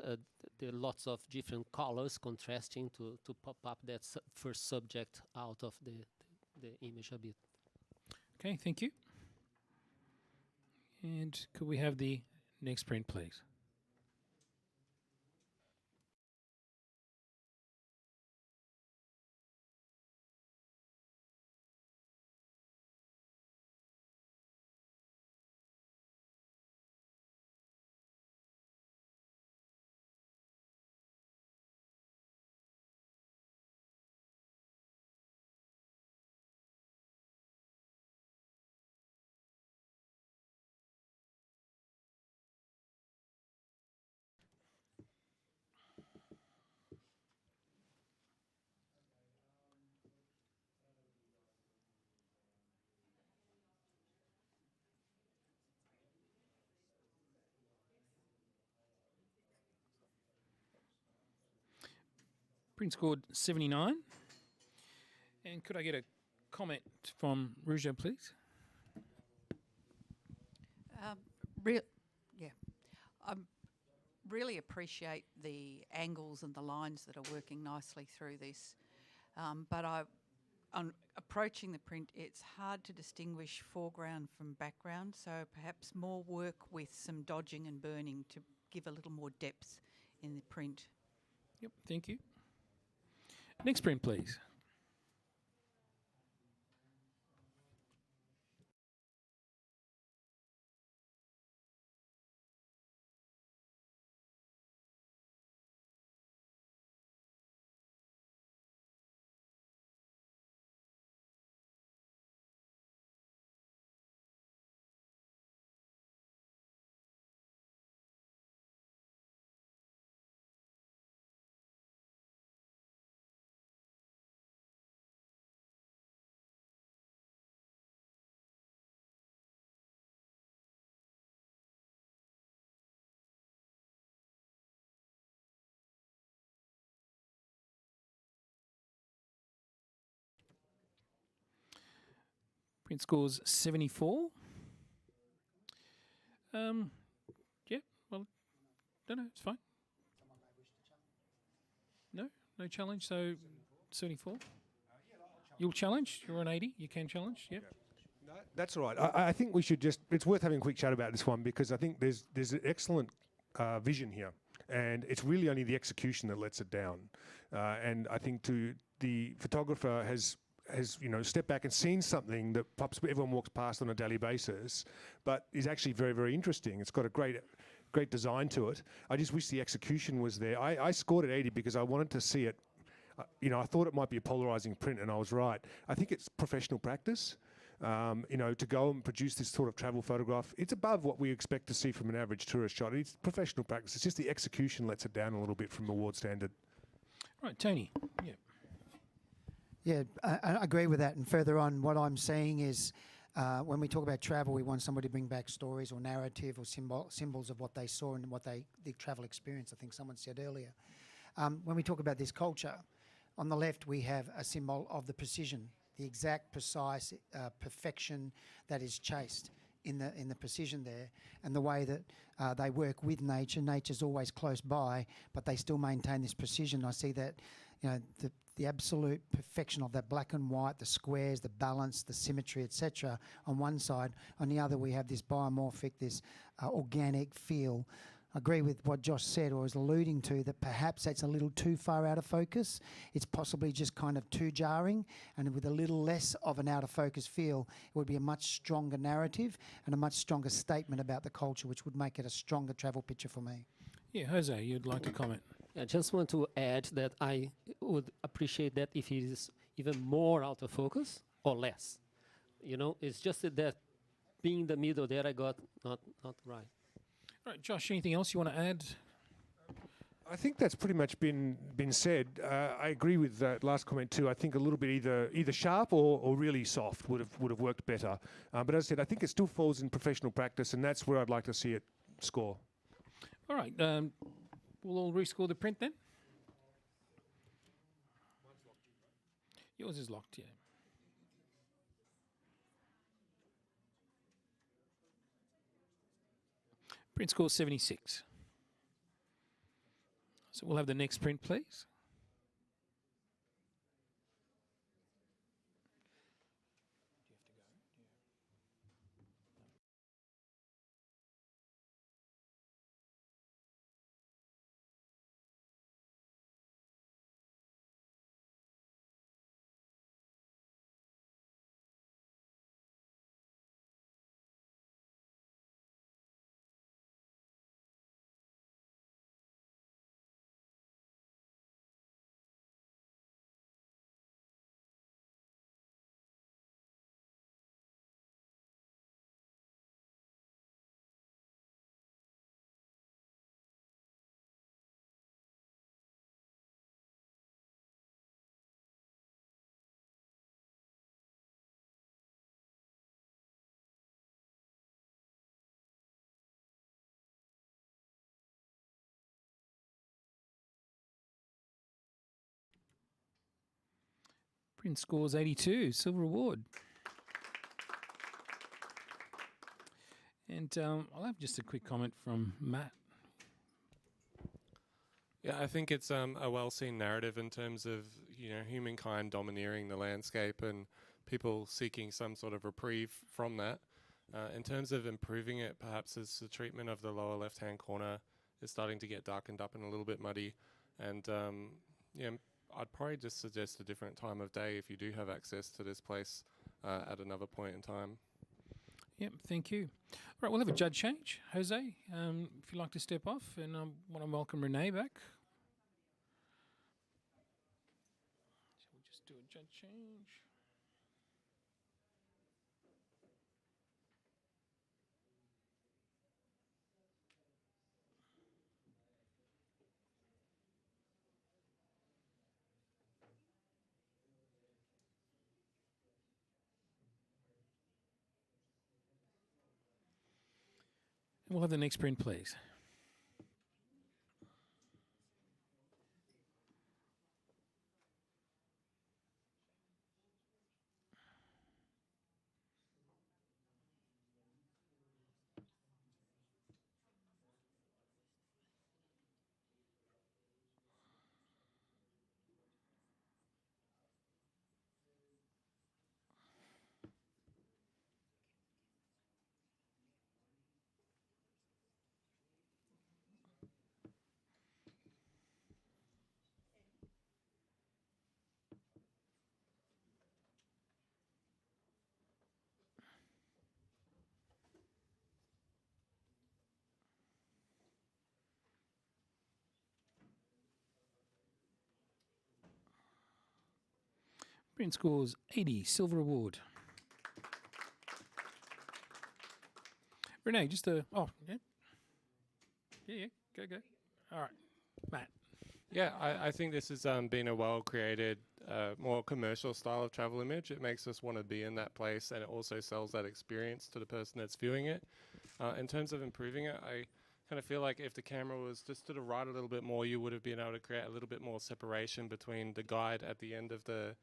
there are lots of different colors contrasting to pop up that first subject out of the image a bit. Okay, thank you. And could we have the next print, please? Print scored 79. And could I get a comment from Ruja, please? Yeah, I really appreciate the angles and the lines that are working nicely through this. But on approaching the print, it's hard to distinguish foreground from background, so perhaps more work with some dodging and burning to give a little more depth in the print. Yep, thank you. Next print, please. Print scores 74. Yeah, well, no, it's fine. No challenge, so 74. You'll challenge? You're on 80, you can challenge, yep. No, that's all right. I think we should just, it's worth having a quick chat about this one because I think there's an excellent vision here. And it's really only the execution that lets it down. And I think the photographer has stepped back and seen something that perhaps everyone walks past on a daily basis, but is actually very, very interesting. It's got a great design to it. I just wish the execution was there. I scored at 80 because I wanted to see it. I thought it might be a polarizing print, and I was right. I think it's professional practice. To go and produce this sort of travel photograph, it's above what we expect to see from an average tourist shot. It's professional practice. It's just the execution lets it down a little bit from award standard. Right, Tony. Yeah. Yeah, I agree with that. And further on, what I'm saying is when we talk about travel, we want somebody to bring back stories or narrative or symbols of what they saw and what the travel experience, I think someone said earlier. When we talk about this culture, on the left we have a symbol of the precision, the exact, precise perfection that is chased in the precision there, and the way that they work with nature. Nature's always close by, but they still maintain this precision. I see that, the absolute perfection of that black and white, the squares, the balance, the symmetry, etc. on one side. On the other, we have this biomorphic, this organic feel. I agree with what Josh said or was alluding to, that perhaps that's a little too far out of focus. It's possibly just kind of too jarring, and with a little less of an out of focus feel, it would be a much stronger narrative and a much stronger statement about the culture, which would make it a stronger travel picture for me. Yeah, Jose, you'd like to comment? I just want to add that I would appreciate that if it is even more out of focus or less. It's just that being in the middle there, I got not right. All right, Josh, anything else you want to add? I think that's pretty much been said. I agree with that last comment too. I think a little bit either sharp or really soft would have worked better. But as I said, I think it still falls in professional practice, and that's where I'd like to see it score. All right, we'll all rescore the print then. Yours is locked, yeah. Print score 76. So we'll have the next print, please. Print scores 82, silver award. And I'll have just a quick comment from Matt. Yeah, I think it's a well-seen narrative in terms of humankind domineering the landscape and people seeking some sort of reprieve from that. In terms of improving it, perhaps as the treatment of the lower left-hand corner is starting to get darkened up and a little bit muddy. And yeah, I'd probably just suggest a different time of day if you do have access to this place at another point in time. Yep, thank you. All right, we'll have a judge change. Jose, if you'd like to step off, and I want to welcome Renee back. So we'll just do a judge change. And we'll have the next print, please. Print scores 80, silver award. Renee, just a... Oh, yeah. Yeah, go. All right, Matt. Yeah, I think this has been a well-created, more commercial style of travel image. It makes us want to be in that place, and it also sells that experience to the person that's viewing it. In terms of improving it, I kind of feel like if the camera was just to the right a little bit more, you would have been able to create a little bit more separation between the guide at the end of the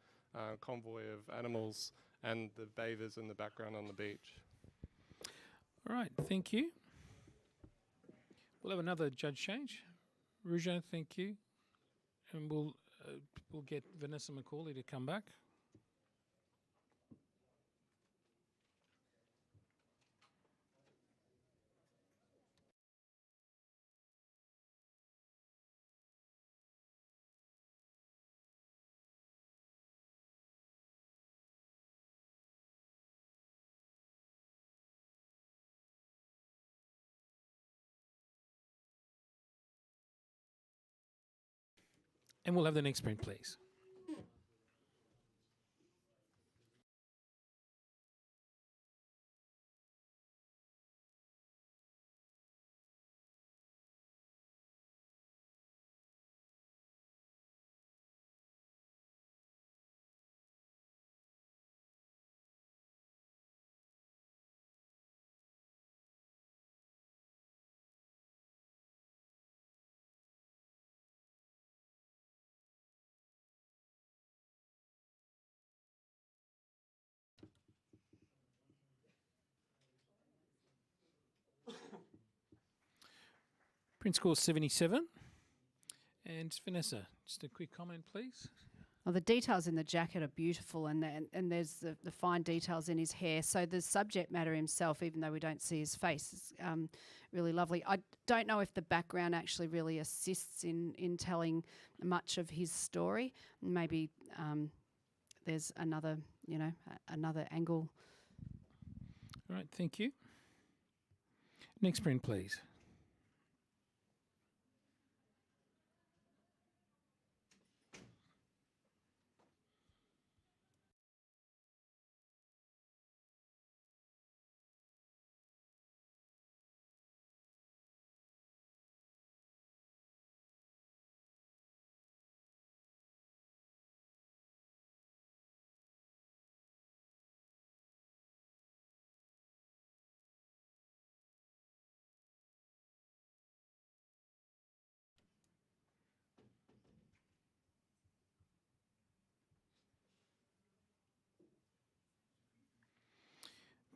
convoy of animals and the bathers in the background on the beach. All right, thank you. We'll have another judge change. Ruja, thank you. And we'll get Vanessa McCauley to come back. And we'll have the next print, please. Print score 77. And Vanessa, just a quick comment, please. Well, the details in the jacket are beautiful, and there's the fine details in his hair. So the subject matter himself, even though we don't see his face, is really lovely. I don't know if the background actually really assists in telling much of his story. Maybe there's another angle. All right, thank you. Next print, please.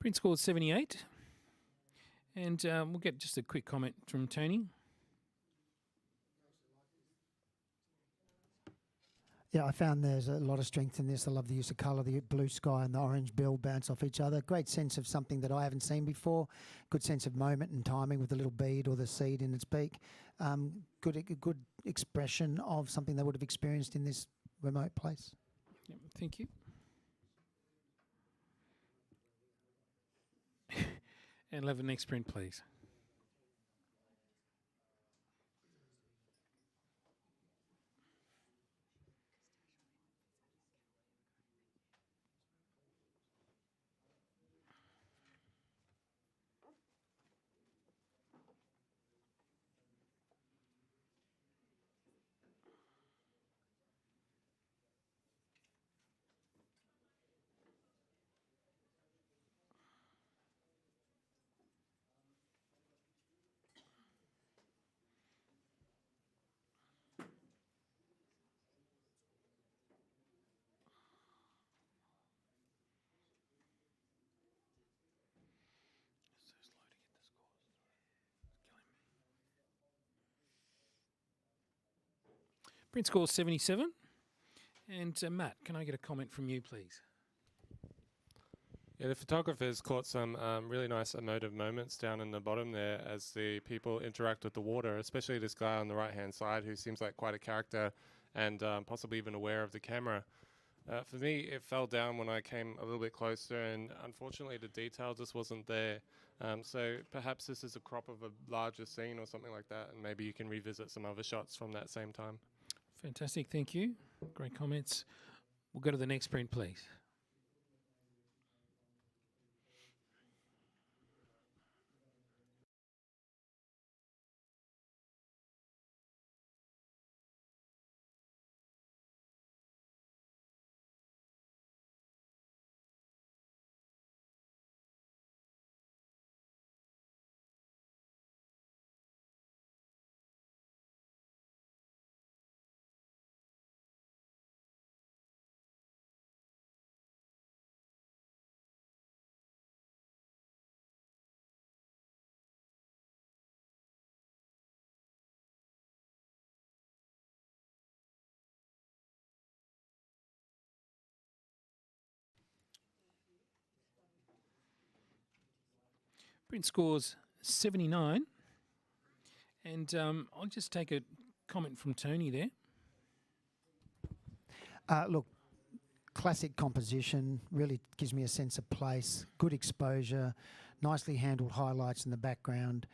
Print score 78. And we'll get just a quick comment from Tony. Yeah, I found there's a lot of strength in this. I love the use of colour, the blue sky and the orange bill bounce off each other. Great sense of something that I haven't seen before. Good sense of moment and timing with the little bead or the seed in its beak. good expression of something they would have experienced in this remote place. Yep, thank you. And have the next print, please. Print score 77. And Matt, can I get a comment from you, please? Yeah, the photographers caught some really nice emotive moments down in the bottom there as the people interact with the water, especially this guy on the right-hand side who seems like quite a character and possibly even aware of the camera. For me, it fell down when I came a little bit closer, and unfortunately the detail just wasn't there. So perhaps this is a crop of a larger scene or something like that, and maybe you can revisit some other shots from that same time. Fantastic, thank you. Great comments. We'll go to the next print, please. Print scores 79. And I'll just take a comment from Tony there. Look, classic composition, really gives me a sense of place, good exposure, nicely handled highlights in the background,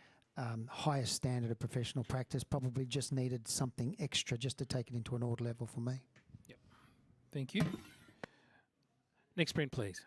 highest standard of professional practice, probably just needed something extra just to take it into an order level for me. Yep. Thank you. Next print, please.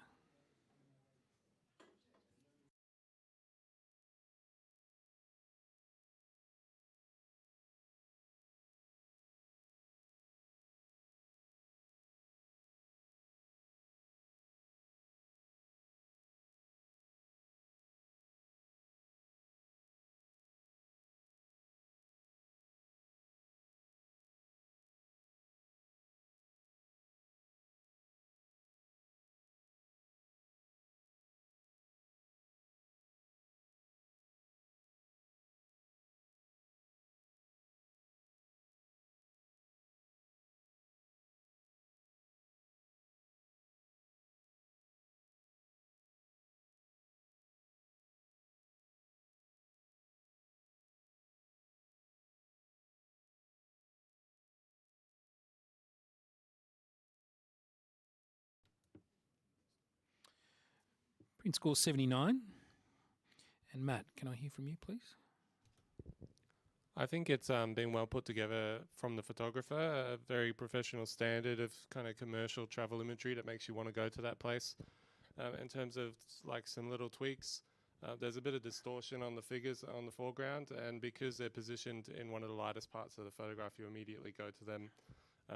Print score 79. And Matt, can I hear from you, please? I think it's been well put together from the photographer, a very professional standard of kind of commercial travel imagery that makes you want to go to that place. In terms of like some little tweaks, there's a bit of distortion on the figures on the foreground, and because they're positioned in one of the lightest parts of the photograph, you immediately go to them.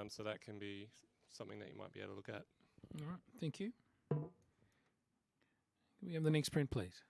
So that can be something that you might be able to look at. All right, thank you. Can we have the next print, please?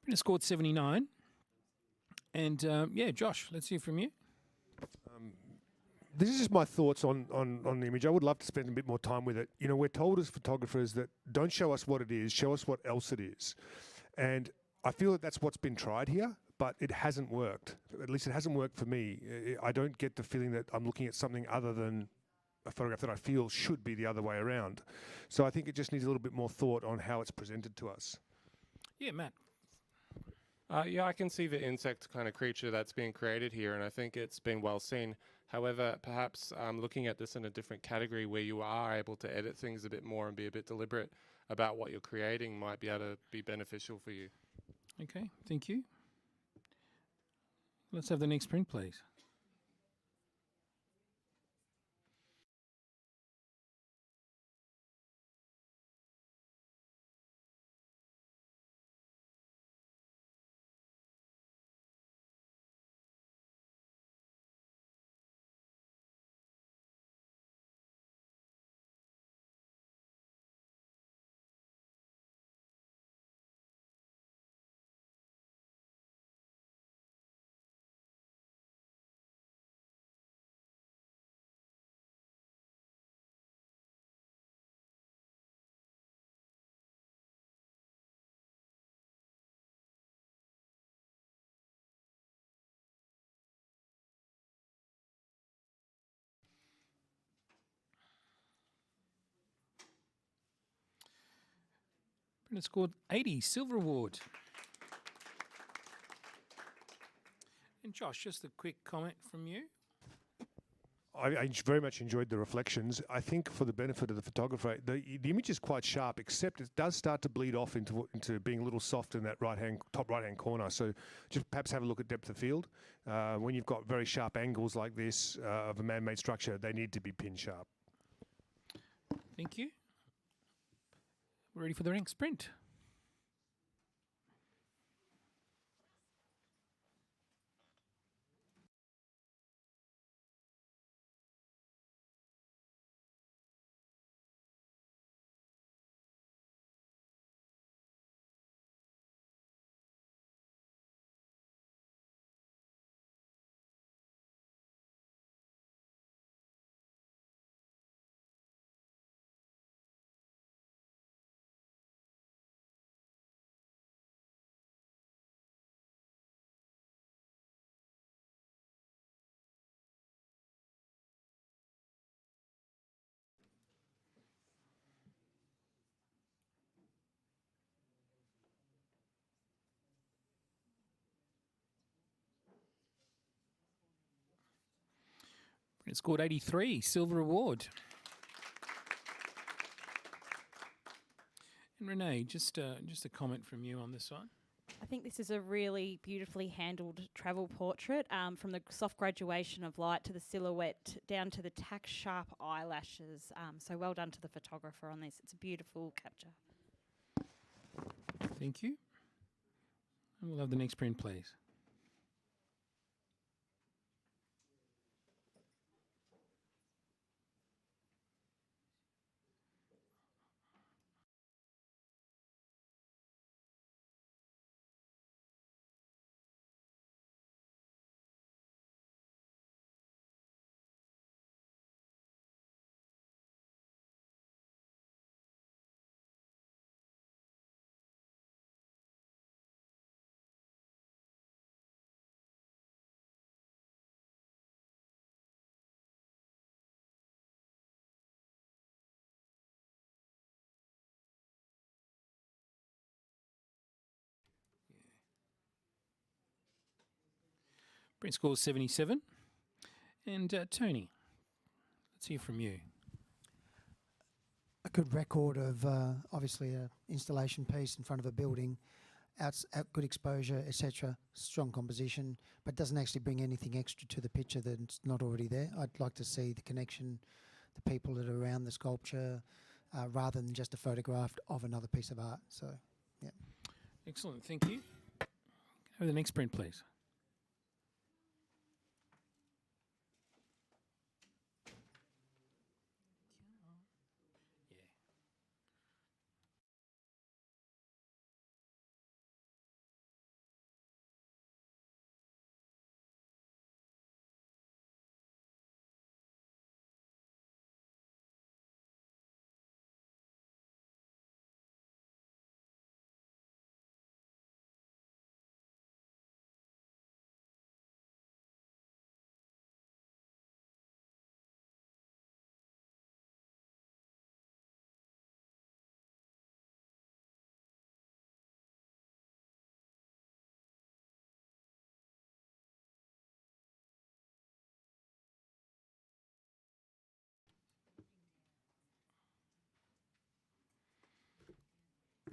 Brendan scored 79. And yeah, Josh, let's hear from you. This is just my thoughts on the image. I would love to spend a bit more time with it. You know, we're told as photographers that don't show us what it is, show us what else it is. And I feel that that's what's been tried here, but it hasn't worked. At least it hasn't worked for me. I don't get the feeling that I'm looking at something other than a photograph that I feel should be the other way around. So I think it just needs a little bit more thought on how it's presented to us. Yeah, Matt. Yeah, I can see the insect kind of creature that's being created here, and I think it's been well seen. However, perhaps looking at this in a different category where you are able to edit things a bit more and be a bit deliberate about what you're creating might be able to be beneficial for you. Okay, thank you. Let's have the next print, please. Brendan scored 80, Silver Award. And Josh, just a quick comment from you. I very much enjoyed the reflections. I think for the benefit of the photographer, the image is quite sharp, except it does start to bleed off into being a little soft in that top right-hand corner. So just perhaps have a look at depth of field. When you've got very sharp angles like this of a man-made structure, they need to be pin sharp. Thank you. We're ready for the next print. Brendan scored 83, Silver Award. And Renee, just a comment from you on this one. I think this is a really beautifully handled travel portrait, from the soft graduation of light to the silhouette down to the tack sharp eyelashes. So well done to the photographer on this. It's a beautiful capture. Thank you. And we'll have the next print, please. Brent scores 77. And Tony, let's hear from you. A good record of obviously an installation piece in front of a building, good exposure, etc. Strong composition, but doesn't actually bring anything extra to the picture that's not already there. I'd like to see the connection, the people that are around the sculpture, rather than just a photograph of another piece of art. So, yeah. Excellent, thank you. Have the next print, please.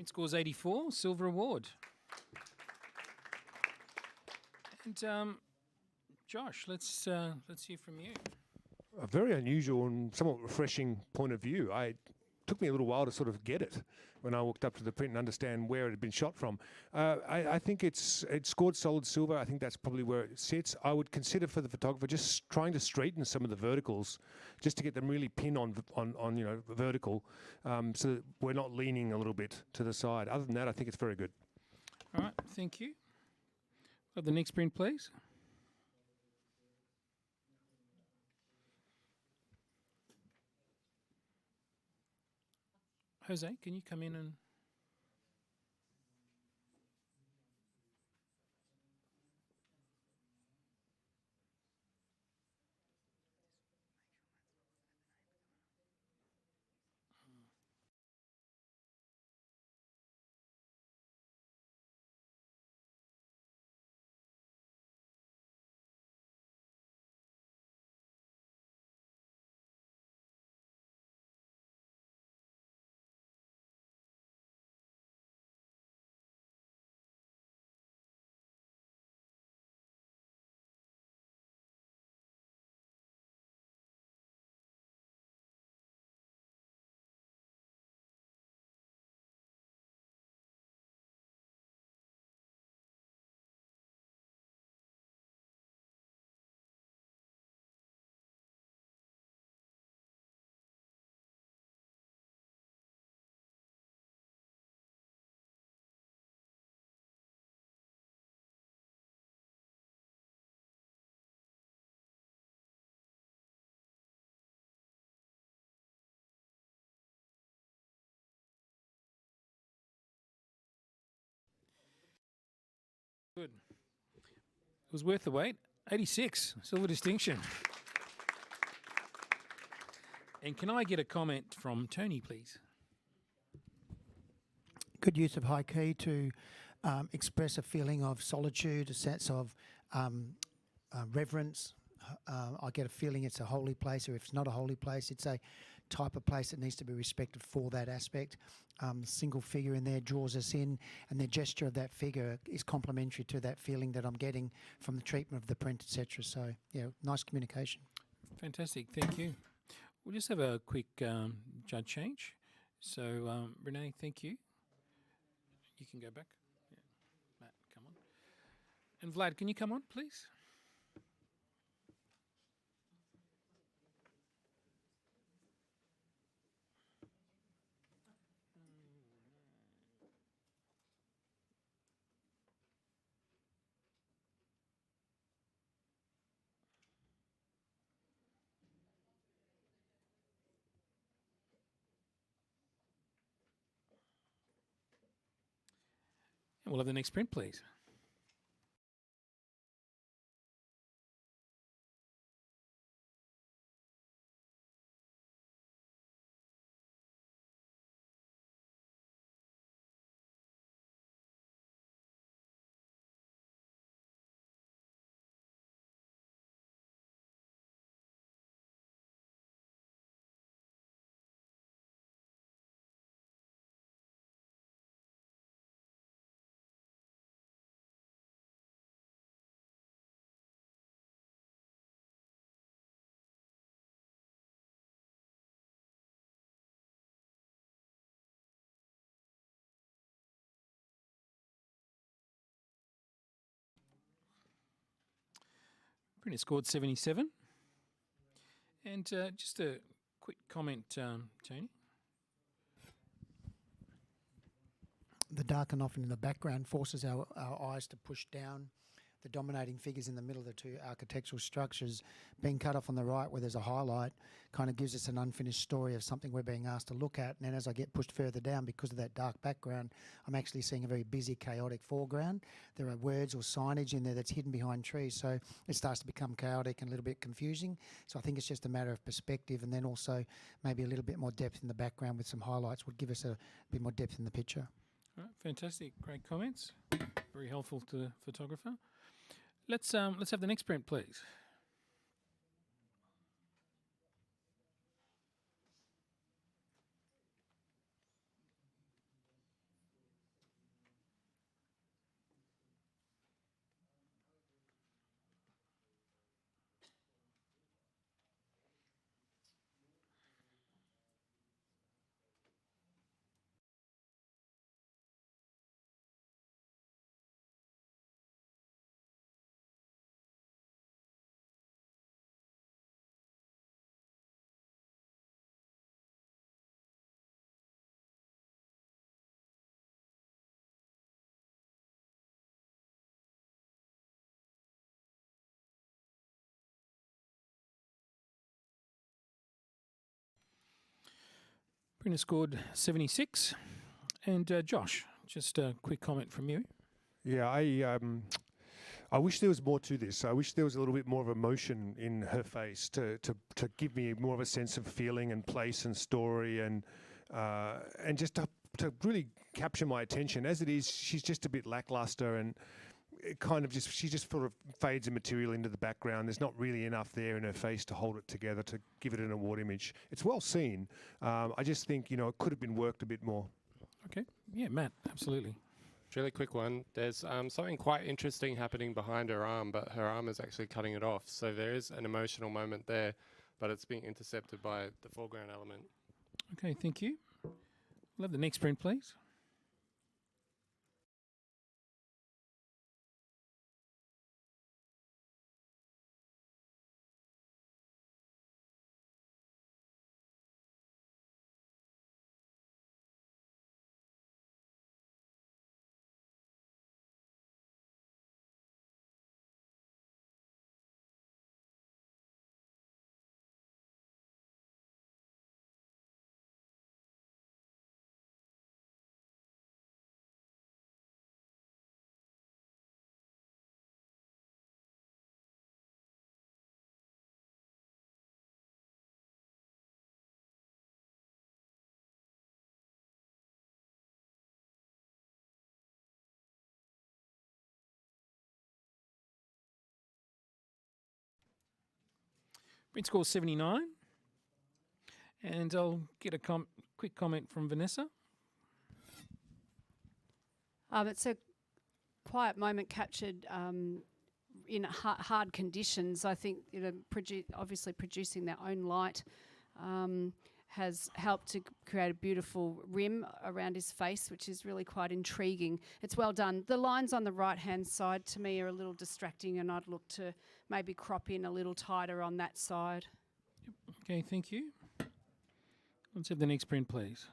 Print scores 84, silver award. And Josh, let's hear from you. A very unusual and somewhat refreshing point of view. It took me a little while to sort of get it when I walked up to the print and understand where it had been shot from. I think it scored solid silver. I think that's probably where it sits. I would consider for the photographer just trying to straighten some of the verticals, just to get them really pin on vertical, so that we're not leaning a little bit to the side. Other than that, I think it's very good. All right, thank you. Have the next print, please. Jose, can you come in and... Good. It was worth the wait. 86, silver distinction. And can I get a comment from Tony, please? Good use of high key to express a feeling of solitude, a sense of reverence. I get a feeling it's a holy place, or if it's not a holy place, it's a type of place that needs to be respected for that aspect. Single figure in there draws us in, and the gesture of that figure is complementary to that feeling that I'm getting from the treatment of the print, etc. So, yeah, nice communication. Fantastic, thank you. We'll just have a quick judge change. So, Renee, thank you. You can go back. Yeah. Matt, come on. And Vlad, can you come on, please? And we'll have the next print, please. Print is scored 77. And just a quick comment, Tony. The dark and often in the background forces our eyes to push down. The dominating figures in the middle of the two architectural structures being cut off on the right where there's a highlight kind of gives us an unfinished story of something we're being asked to look at. And then as I get pushed further down because of that dark background, I'm actually seeing a very busy, chaotic foreground. There are words or signage in there that's hidden behind trees, so it starts to become chaotic and a little bit confusing. So I think it's just a matter of perspective, and then also maybe a little bit more depth in the background with some highlights would give us a bit more depth in the picture. All right, fantastic, great comments. Very helpful to the photographer. Let's have the next print, please. Printer scored 76. And Josh, just a quick comment from you. Yeah, I wish there was more to this. I wish there was a little bit more of emotion in her face to give me more of a sense of feeling and place and story and just to really capture my attention. As it is, she's just a bit lackluster and it kind of she just sort of fades in material into the background. There's not really enough there in her face to hold it together to give it an award image. It's well seen. I just think, it could have been worked a bit more. Okay. Yeah, Matt, absolutely. Really quick one. There's something quite interesting happening behind her arm, but her arm is actually cutting it off. So there is an emotional moment there, but it's being intercepted by the foreground element. Okay, thank you. We'll have the next print, please. Print score 79. And I'll get a quick comment from Vanessa. It's a quiet moment captured in hard conditions. I think obviously producing their own light has helped to create a beautiful rim around his face, which is really quite intriguing. It's well done. The lines on the right-hand side to me are a little distracting, and I'd look to maybe crop in a little tighter on that side. Okay, thank you. Let's have the next print, please.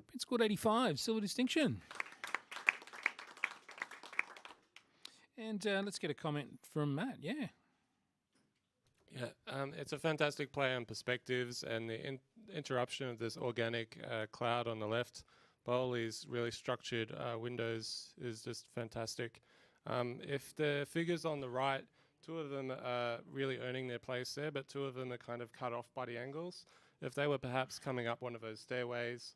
Print scored 85, silver distinction. And let's get a comment from Matt. Yeah. Yeah, it's a fantastic play on perspectives, and the interruption of this organic cloud on the left. Bowley's really structured windows is just fantastic. If the figures on the right, two of them are really earning their place there, but two of them are kind of cut off by the angles. If they were perhaps coming up one of those stairways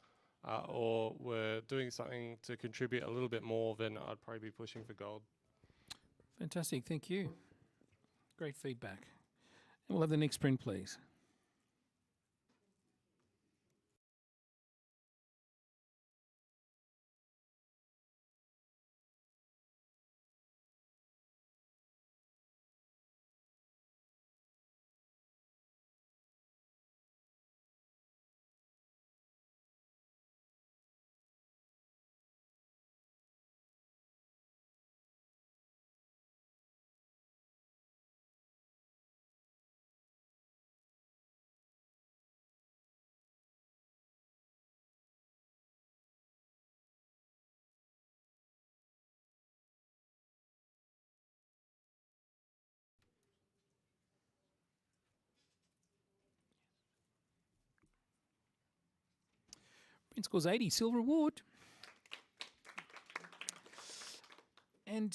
or were doing something to contribute a little bit more, then I'd probably be pushing for gold. Fantastic, thank you. Great feedback. And we'll have the next print, please. Print scores 80, silver award. And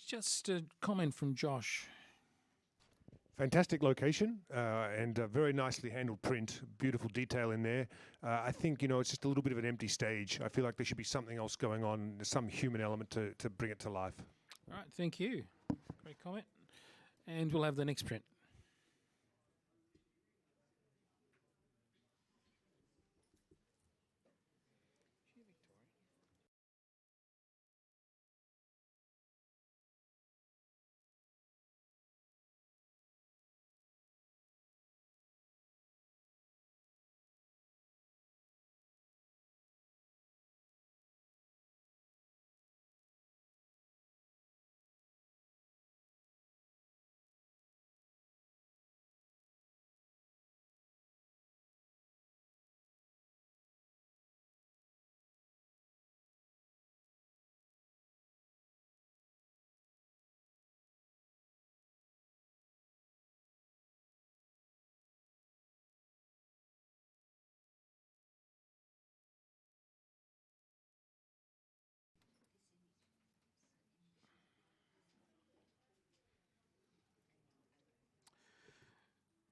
just a comment from Josh. Fantastic location and a very nicely handled print. Beautiful detail in there. I think, it's just a little bit of an empty stage. I feel like there should be something else going on, some human element to bring it to life. All right, thank you. Great comment. And we'll have the next print.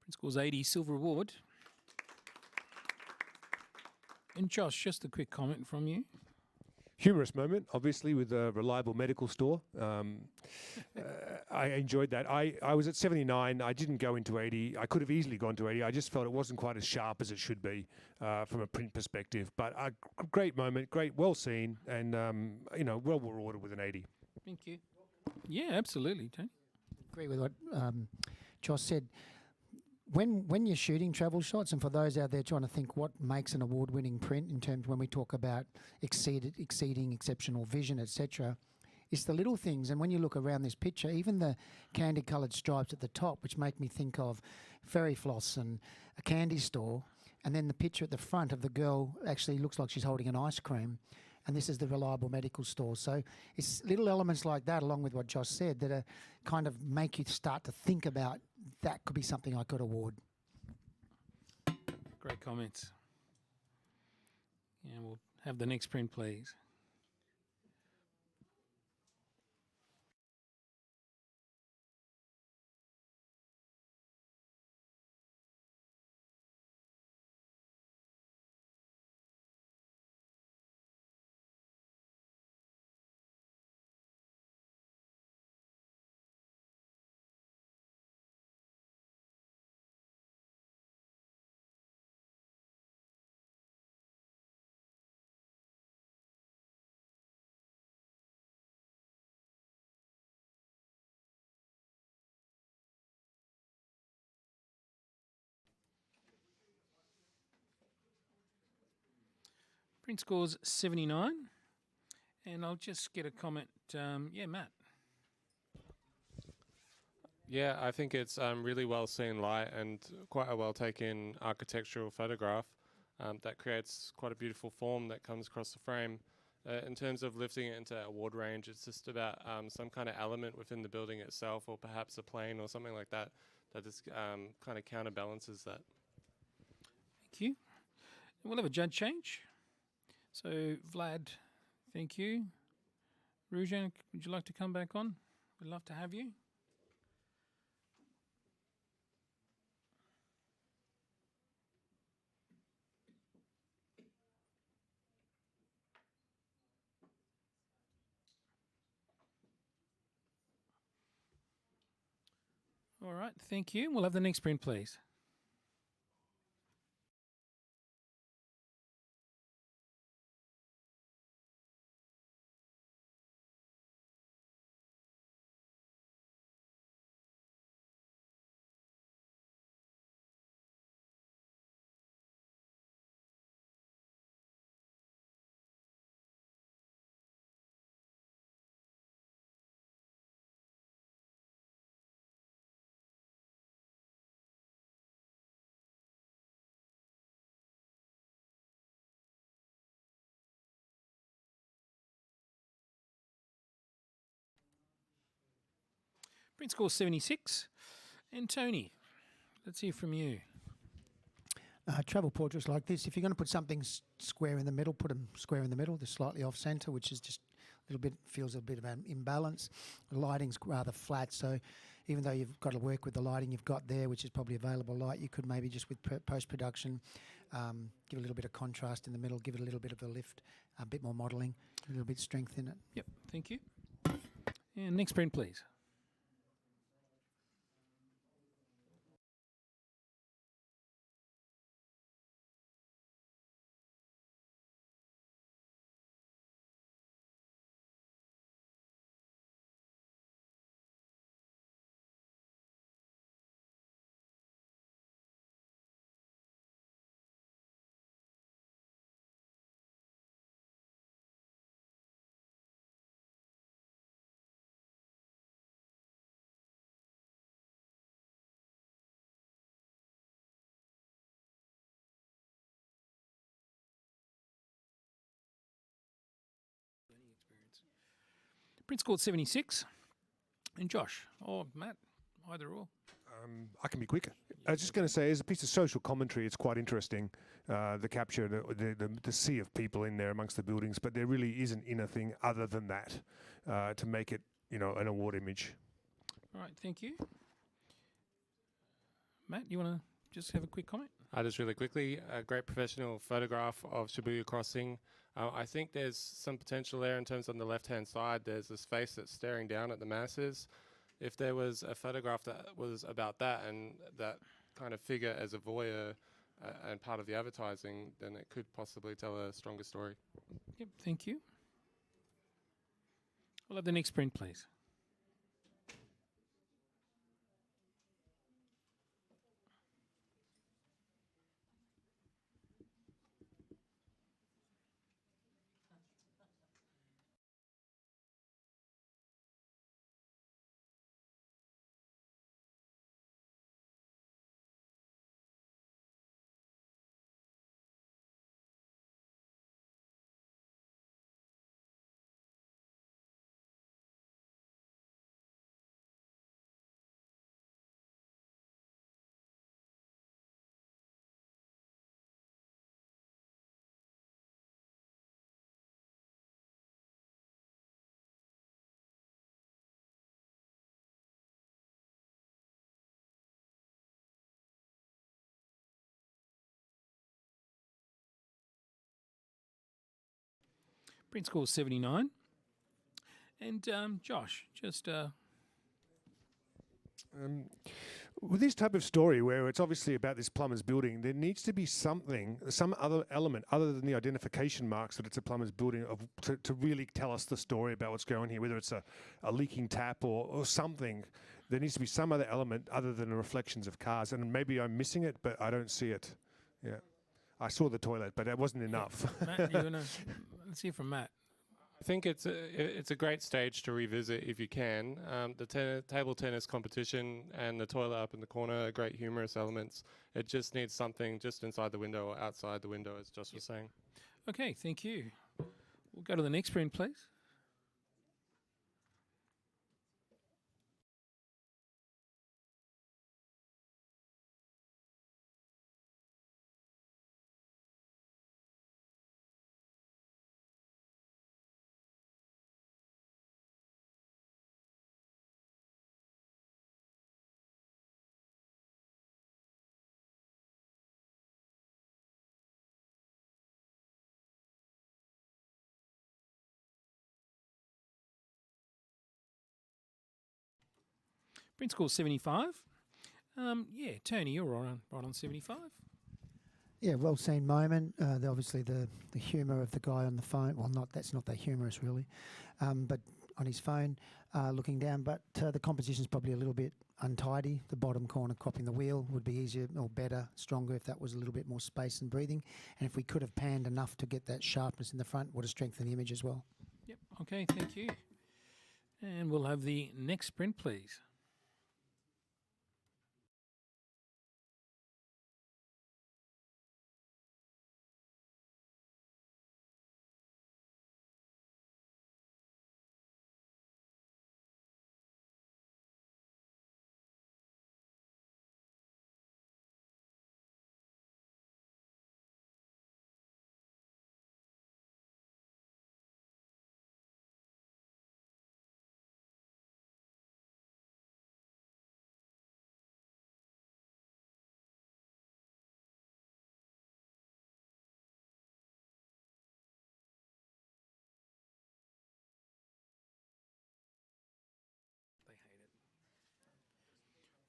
Print scores 80, silver award. And Josh, just a quick comment from you. Humorous moment, obviously, with a reliable medical store. I enjoyed that. I was at 79. I didn't go into 80. I could have easily gone to 80. I just felt it wasn't quite as sharp as it should be from a print perspective. But a great moment, great, well seen, and well rewarded with an 80. Thank you. Yeah, absolutely, Tony. Agree with what Josh said. When you're shooting travel shots, and for those out there trying to think what makes an award-winning print in terms when we talk about exceeding exceptional vision, etc., it's the little things. And when you look around this picture, even the candy-coloured stripes at the top, which make me think of fairy floss and a candy store, and then the picture at the front of the girl actually looks like she's holding an ice cream, and this is the reliable medical store. So it's little elements like that, along with what Josh said, that are kind of make you start to think about that could be something I could award. Great comments. Yeah, we'll have the next print, please. Print scores 79. And I'll just get a comment. Matt. Yeah, I think it's really well seen light and quite a well taken architectural photograph that creates quite a beautiful form that comes across the frame. In terms of lifting it into award range, it's just about some kind of element within the building itself, or perhaps a plane or something like that, that just kind of counterbalances that. Thank you. We'll have a judge change. So, Vlad, thank you. Rujan, would you like to come back on? We'd love to have you. All right, thank you. We'll have the next print, please. Print score 76. And Tony, let's hear from you. Travel portraits like this, if you're going to put something square in the middle, put them square in the middle. They're slightly off centre, which is just a little bit, feels a bit of an imbalance. The lighting's rather flat, so even though you've got to work with the lighting you've got there, which is probably available light, you could maybe just with post-production give a little bit of contrast in the middle, give it a little bit of a lift, a bit more modelling, a little bit of strength in it. Yep, thank you. And next print, please. Print scored 76. And Josh, or Matt, either or. I can be quicker. I was just going to say, as a piece of social commentary, it's quite interesting, the capture, the sea of people in there amongst the buildings, but there really isn't anything other than that to make it, an award image. All right, thank you. Matt, you want to just have a quick comment? Just really quickly, a great professional photograph of Shibuya Crossing. I think there's some potential there in terms on the left-hand side. There's this face that's staring down at the masses. If there was a photograph that was about that and that kind of figure as a voyeur and part of the advertising, then it could possibly tell a stronger story. Yep, thank you. We'll have the next print, please. Print score 79. And Josh, just with this type of story where it's obviously about this plumber's building, there needs to be some other element other than the identification marks that it's a plumber's building to really tell us the story about what's going on here, whether it's a leaking tap or something. There needs to be some other element other than the reflections of cars. And maybe I'm missing it, but I don't see it. Yeah. I saw the toilet, but that wasn't enough. Matt, let's hear from Matt. I think it's a great stage to revisit if you can. The table tennis competition and the toilet up in the corner are great humorous elements. It just needs something just inside the window or outside the window, as Josh was saying. Okay, thank you. We'll go to the next print, please. Print score 75. Yeah, Tony, you're right on 75. Yeah, well seen moment. Obviously the humour of the guy on the phone. Well, that's not that humorous really, but on his phone, looking down. But the composition's probably a little bit untidy. The bottom corner cropping the wheel would be easier or better, stronger if that was a little bit more space and breathing. And if we could have panned enough to get that sharpness in the front, would have strengthened the image as well. Yep. Okay, thank you. And we'll have the next print, please.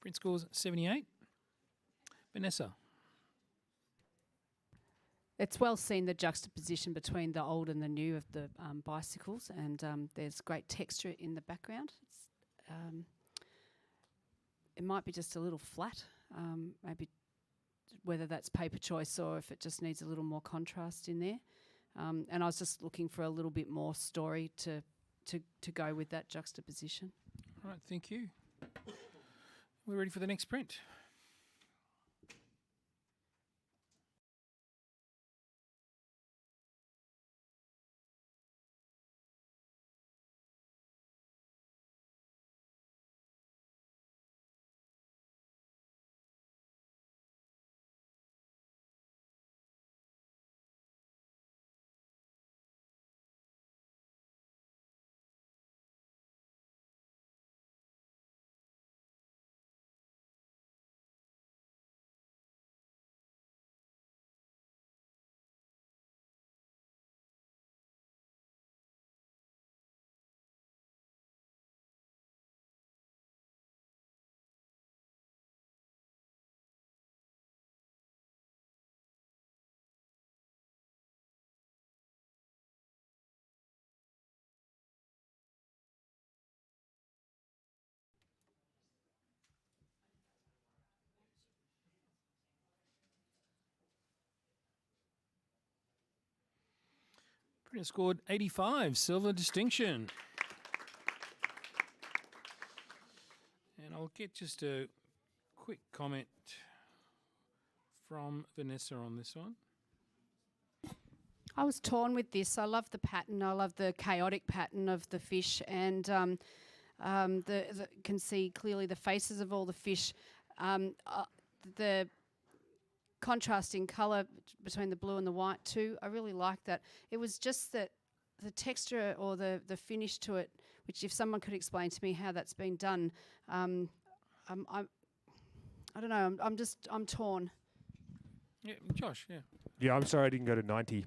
Print scores 78. Vanessa. It's well seen, the juxtaposition between the old and the new of the bicycles, and there's great texture in the background. It might be just a little flat, maybe whether that's paper choice or if it just needs a little more contrast in there. And I was just looking for a little bit more story to go with that juxtaposition. All right, thank you. We're ready for the next print. Print scored 85, silver distinction. And I'll get just a quick comment from Vanessa on this one. I was torn with this. I love the pattern. I love the chaotic pattern of the fish, and can see clearly the faces of all the fish. The contrasting colour between the blue and the white too. I really like that. It was just that the texture or the finish to it, which if someone could explain to me how that's been done, I don't know. I'm torn. Yeah, Josh, yeah. Yeah, I'm sorry I didn't go to 90.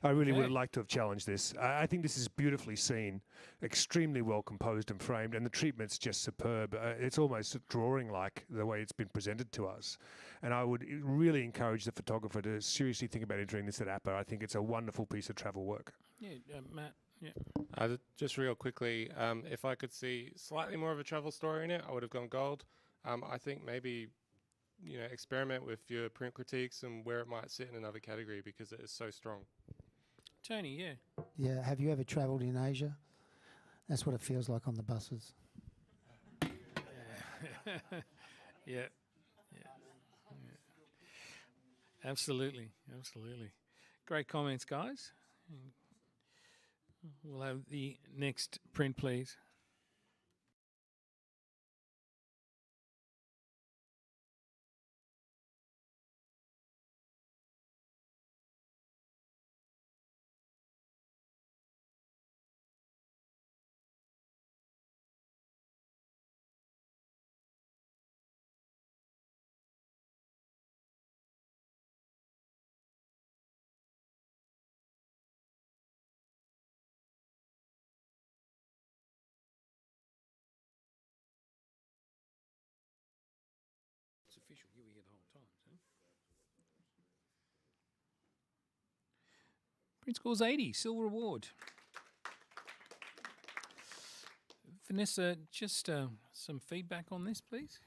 I really would have Okay. liked to have challenged this. I think this is beautifully seen, extremely well composed and framed, and the treatment's just superb. It's almost drawing-like the way it's been presented to us. And I would really encourage the photographer to seriously think about entering this at APA. I think it's a wonderful piece of travel work. Yeah, Matt, yeah. Just real quickly, if I could see slightly more of a travel story in it, I would have gone gold. I think maybe experiment with your print critiques and where it might sit in another category because it is so strong. Tony, yeah. Yeah, have you ever travelled in Asia? That's what it feels like on the buses. Yeah. Absolutely. Great comments, guys. We'll have the next print, please. It's official. You were here the whole time, so. Print scores 80, silver award. Vanessa, just some feedback on this, please.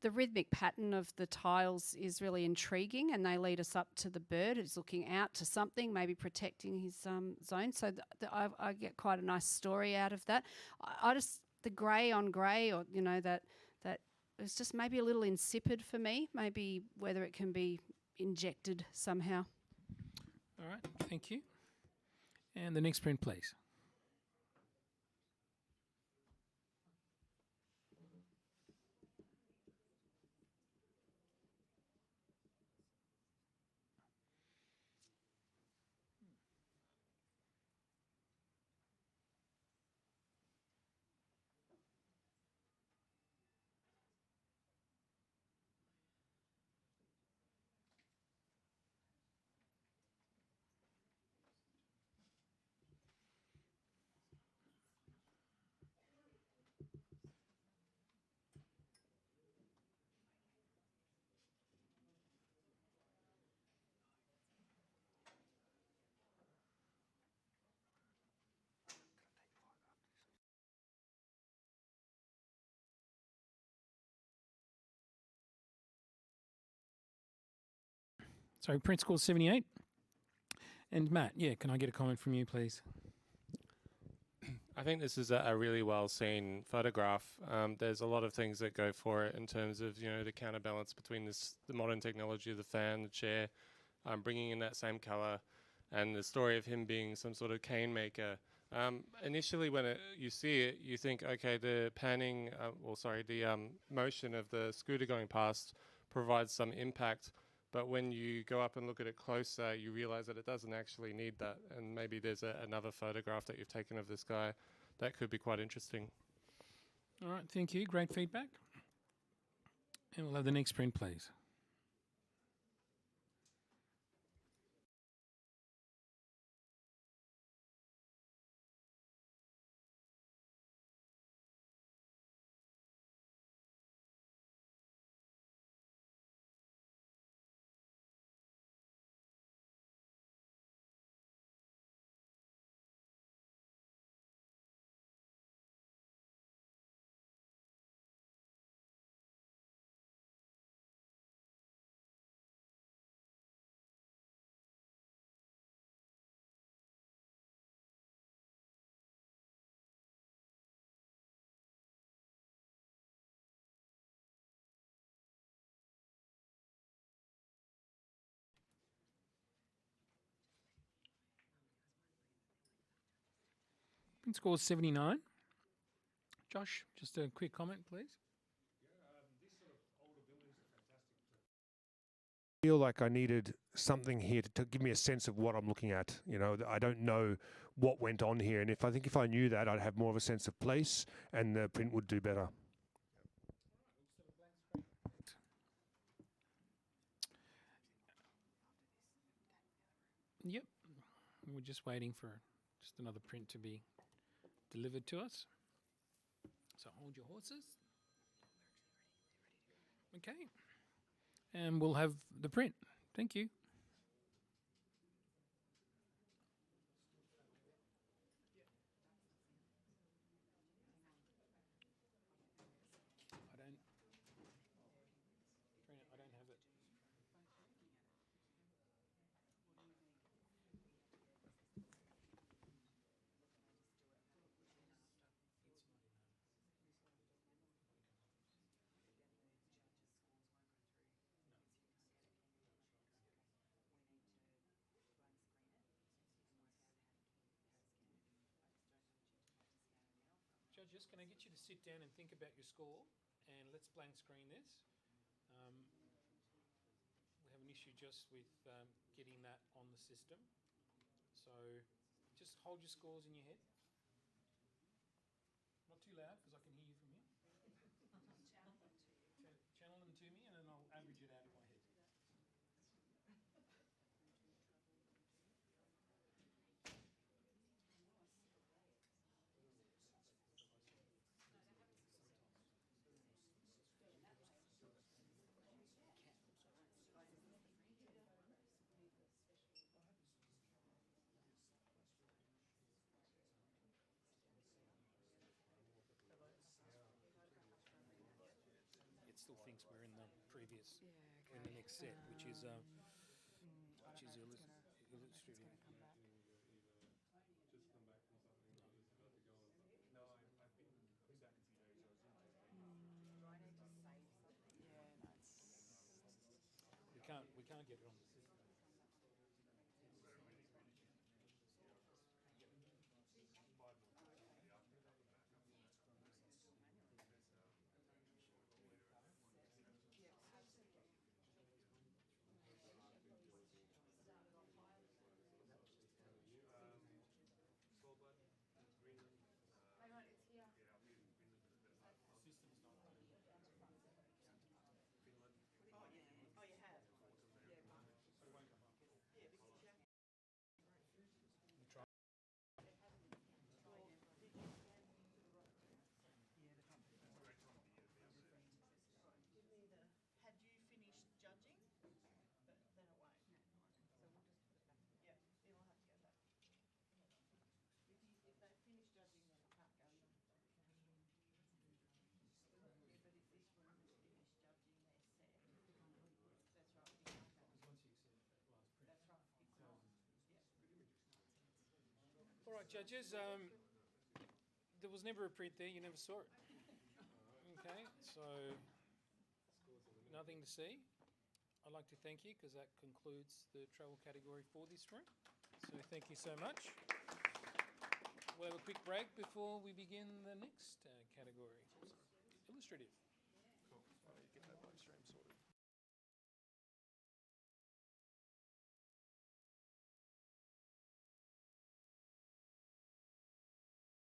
The rhythmic pattern of the tiles is really intriguing, and they lead us up to the bird who's looking out to something, maybe protecting his zone. So I get quite a nice story out of that. I just, the grey on grey, or that it's just maybe a little insipid for me. Maybe whether it can be injected somehow. All right, thank you. And the next print, please. Sorry, print score 78. And Matt, yeah, can I get a comment from you, please? I think this is a really well seen photograph. There's a lot of things that go for it in terms of, the counterbalance between the modern technology of the fan, the chair, bringing in that same color, and the story of him being some sort of cane maker. Initially, when you see it, you think, okay, the panning, the motion of the scooter going past provides some impact. But when you go up and look at it closer, you realize that it doesn't actually need that. And maybe there's another photograph that you've taken of this guy that could be quite interesting. All right, thank you. Great feedback. And we'll have the next print, please. Print score 79. Josh, just a quick comment, please. I feel like I needed something here to give me a sense of what I'm looking at. I don't know what went on here, and if I knew that, I'd have more of a sense of place, and the print would do better. Yep. We're just waiting for just another print to be delivered to us. So hold your horses. Okay. And we'll have the print. Thank you. I don't have it. Judges, can I get you to sit down and think about your score? And let's blank screen this. We have an issue just with getting that on the system. So just hold your scores in your head. Not too loud because I can hear you from here. Channel them to me and then I'll average it out in my head. It still thinks we're in the previous, we're in the next set, which is illustrative. We can't get it on the system. Judges, there was never a print there, you never saw it. Okay, so nothing to see. I'd like to thank you because that concludes the travel category for this room. So thank you so much. We'll have a quick break before we begin the next category. Illustrative. Cool. Why don't you get that live stream sorted?